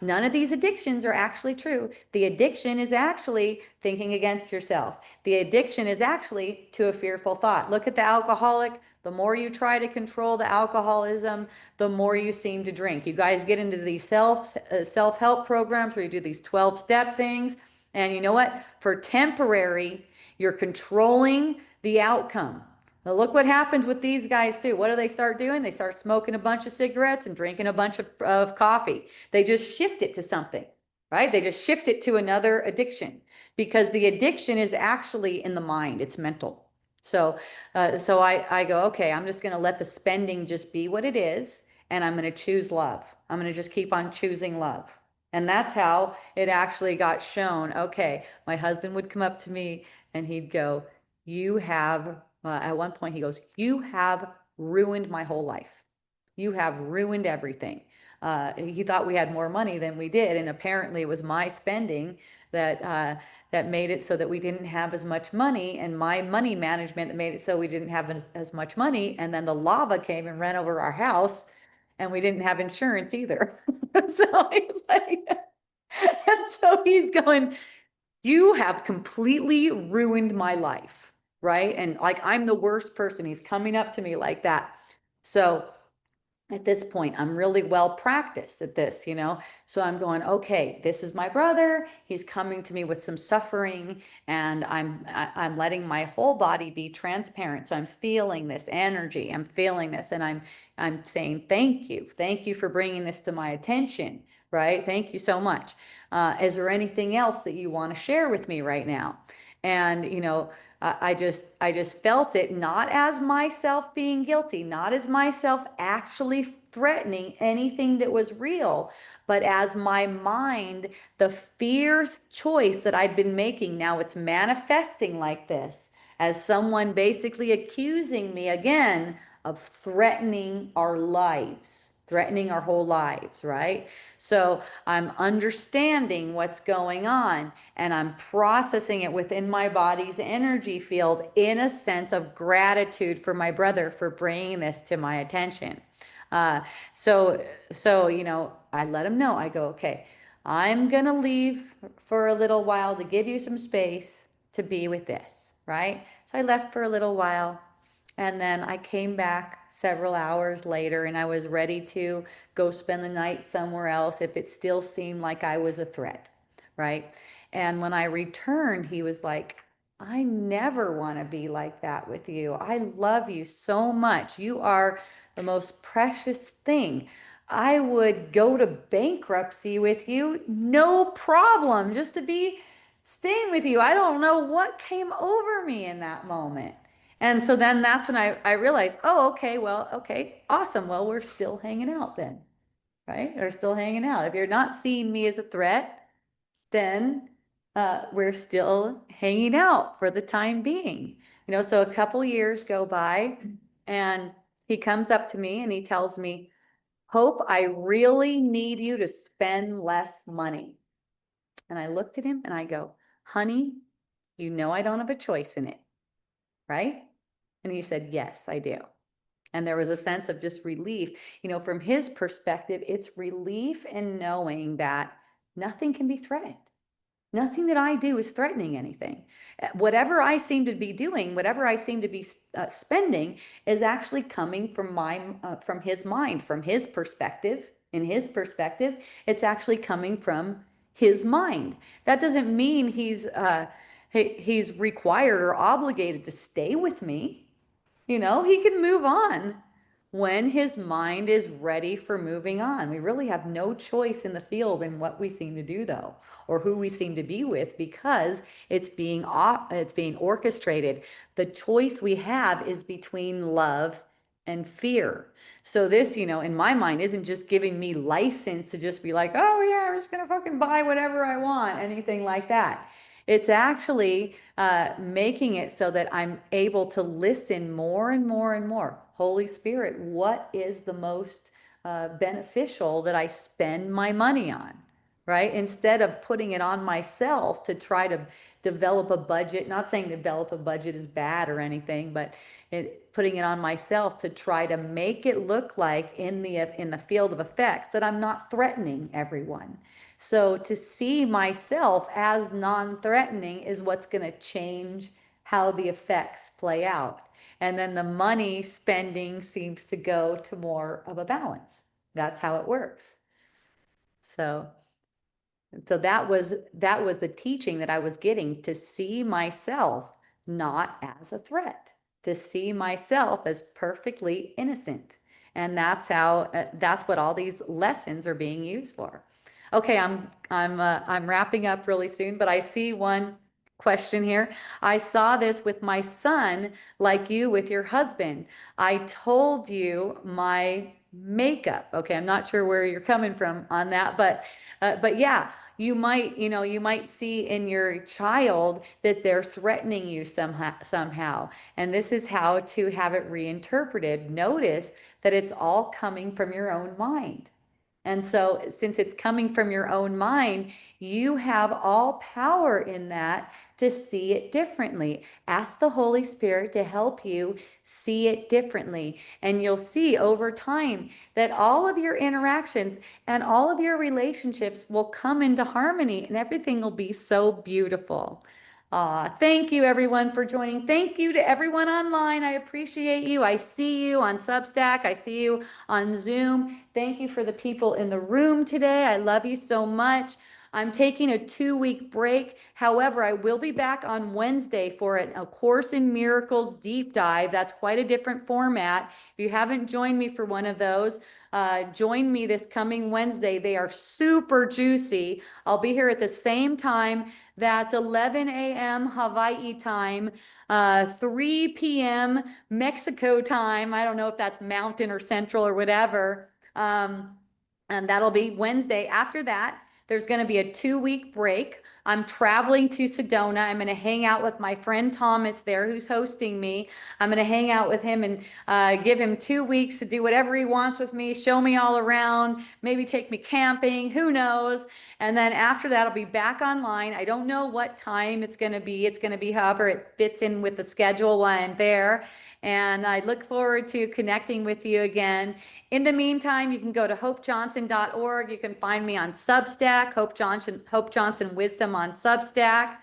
None of these addictions are actually true. The addiction is actually thinking against yourself. The addiction is actually to a fearful thought. Look at the alcoholic. The more you try to control the alcoholism, the more you seem to drink. You guys get into these self-help programs where you do these 12-step things. And you know what? For temporary, you're controlling the outcome. Now look what happens with these guys too. What do they start doing? They start smoking a bunch of cigarettes and drinking a bunch of coffee. They just shift it to something, right? They just shift it to another addiction because the addiction is actually in the mind. It's mental. So, so I go, okay, I'm just going to let the spending just be what it is, and I'm going to choose love. I'm going to just keep on choosing love. And that's how it actually got shown. Okay, my husband would come up to me and he'd go, you have, at one point he goes, you have ruined my whole life. You have ruined everything. He thought we had more money than we did, and apparently it was my spending that that made it so that we didn't have as much money, and my money management that made it so we didn't have as much money. And then the lava came and ran over our house, and we didn't have insurance either. So he's like, and so he's going, you have completely ruined my life, right? And like I'm the worst person. He's coming up to me like that. So at this point, I'm really well practiced at this, you know? So I'm going, okay, this is my brother. He's coming to me with some suffering, and I'm letting my whole body be transparent. So I'm feeling this energy. I'm feeling this, and I'm saying, thank you. Thank you for bringing this to my attention, right? Thank you so much. Is there anything else that you want to share with me right now? And, you know, I just felt it not as myself being guilty, not as myself actually threatening anything that was real, but as my mind, the fear choice that I'd been making, now it's manifesting like this, as someone basically accusing me again of threatening our lives, threatening our whole lives, right? So I'm understanding what's going on, and I'm processing it within my body's energy field in a sense of gratitude for my brother for bringing this to my attention. Uh, so you know, I let him know. I go, okay, I'm gonna leave for a little while to give you some space to be with this, right? So I left for a little while, and then I came back several hours later, and I was ready to go spend the night somewhere else if it still seemed like I was a threat, right? And when I returned, he was like, I never want to be like that with you. I love you so much. You are the most precious thing. I would go to bankruptcy with you, no problem, just to be staying with you. I don't know what came over me in that moment. And so then that's when I realized, oh, okay, well, okay, awesome. Well, we're still hanging out then, right? We're still hanging out. If you're not seeing me as a threat, then we're still hanging out for the time being. You know, so a couple years go by, and he comes up to me and he tells me, Hope, I really need you to spend less money. And I looked at him and I go, honey, you know I don't have a choice in it, right? And he said, yes, I do. And there was a sense of just relief. You know, from his perspective, it's relief in knowing that nothing can be threatened. Nothing that I do is threatening anything. Whatever I seem to be doing, whatever I seem to be spending, is actually coming from from his mind, from his perspective. In his perspective, it's actually coming from his mind. That doesn't mean he's required or obligated to stay with me. You know, he can move on when his mind is ready for moving on. We really have no choice in the field in what we seem to do, though, or who we seem to be with, because it's being orchestrated. The choice we have is between love and fear. So this, you know, in my mind, isn't just giving me license to just be like, oh yeah, I'm just gonna fucking buy whatever I want, anything like that. It's actually making it so that I'm able to listen more and more and more. Holy Spirit, what is the most beneficial that I spend my money on? Right? Instead of putting it on myself to try to develop a budget, not saying develop a budget is bad or anything, but putting it on myself to try to make it look like in the field of effects that I'm not threatening everyone. So to see myself as non-threatening is what's going to change how the effects play out. And then the money spending seems to go to more of a balance. That's how it works. So so that was the teaching that I was getting, to see myself not as a threat, to see myself as perfectly innocent. And that's what all these lessons are being used for. Okay, I'm wrapping up really soon, but I see one question here. I saw this with my son, like you with your husband. I told you my makeup. Okay, I'm not sure where you're coming from on that, but yeah, you might see in your child that they're threatening you somehow. And this is how to have it reinterpreted. Notice that it's all coming from your own mind. And so, since it's coming from your own mind, you have all power in that to see it differently. Ask the Holy Spirit to help you see it differently. And you'll see over time that all of your interactions and all of your relationships will come into harmony and everything will be so beautiful. Thank you everyone for joining. Thank you to everyone online. I appreciate you. I see you on Substack. I see you on Zoom. Thank you for the people in the room today. I love you so much. I'm taking a 2-week break. However, I will be back on Wednesday for a Course in Miracles deep dive. That's quite a different format. If you haven't joined me for one of those, join me this coming Wednesday. They are super juicy. I'll be here at the same time. That's 11 a.m. Hawaii time, 3 p.m. Mexico time. I don't know if that's mountain or central or whatever. And that'll be Wednesday. After that, there's going to be a 2-week break. I'm traveling to Sedona. I'm going to hang out with my friend Thomas there, who's hosting me. I'm going to hang out with him and give him 2 weeks to do whatever he wants with me, show me all around, maybe take me camping, who knows. And then after that, I'll be back online. I don't know what time it's going to be. It's going to be however it fits in with the schedule while I'm there. And I look forward to connecting with you again. In the meantime, you can go to hopejohnson.org. You can find me on Substack, Hope Johnson Wisdom on Substack.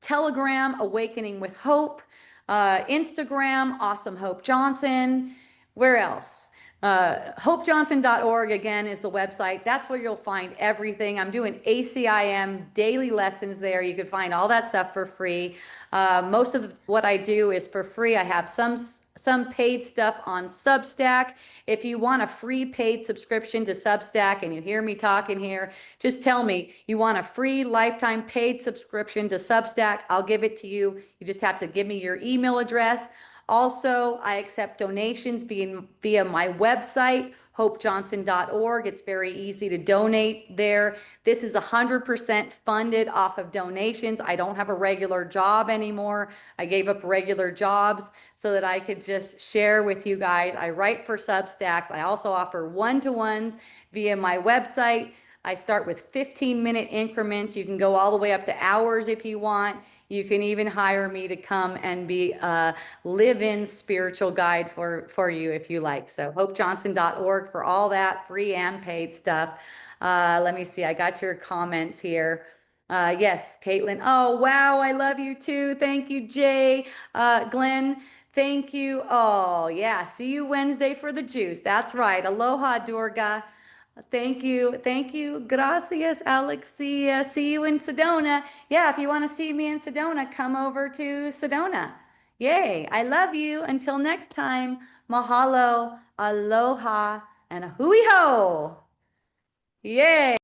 Telegram, Awakening with Hope. Instagram, Awesome Hope Johnson. Where else? Hopejohnson.org again is the website. That's where you'll find everything. I'm doing ACIM daily lessons there. You can find all that stuff for free. Most of what I do is for free. I have some paid stuff on Substack. If you want a free paid subscription to Substack and you hear me talking here, just tell me you want a free lifetime paid subscription to Substack. I'll give it to you. You just have to give me your email address. Also, I accept donations via my website, hopejohnson.org. It's very easy to donate there. This is 100% funded off of donations. I don't have a regular job anymore. I gave up regular jobs so that I could just share with you guys. I write for Substacks. I also offer one-to-ones via my website. I start with 15-minute increments. You can go all the way up to hours if you want. You can even hire me to come and be a live-in spiritual guide for you if you like. So hopejohnson.org for all that free and paid stuff. Let me see. I got your comments here. Yes, Caitlin. Oh, wow. I love you too. Thank you, Jay. Glenn, thank you. Oh, yeah. See you Wednesday for the juice. That's right. Aloha, Durga. Thank you. Thank you. Gracias, Alexia. See you in Sedona. Yeah, if you want to see me in Sedona, come over to Sedona. Yay. I love you. Until next time, mahalo, aloha, and a hui ho. Yay.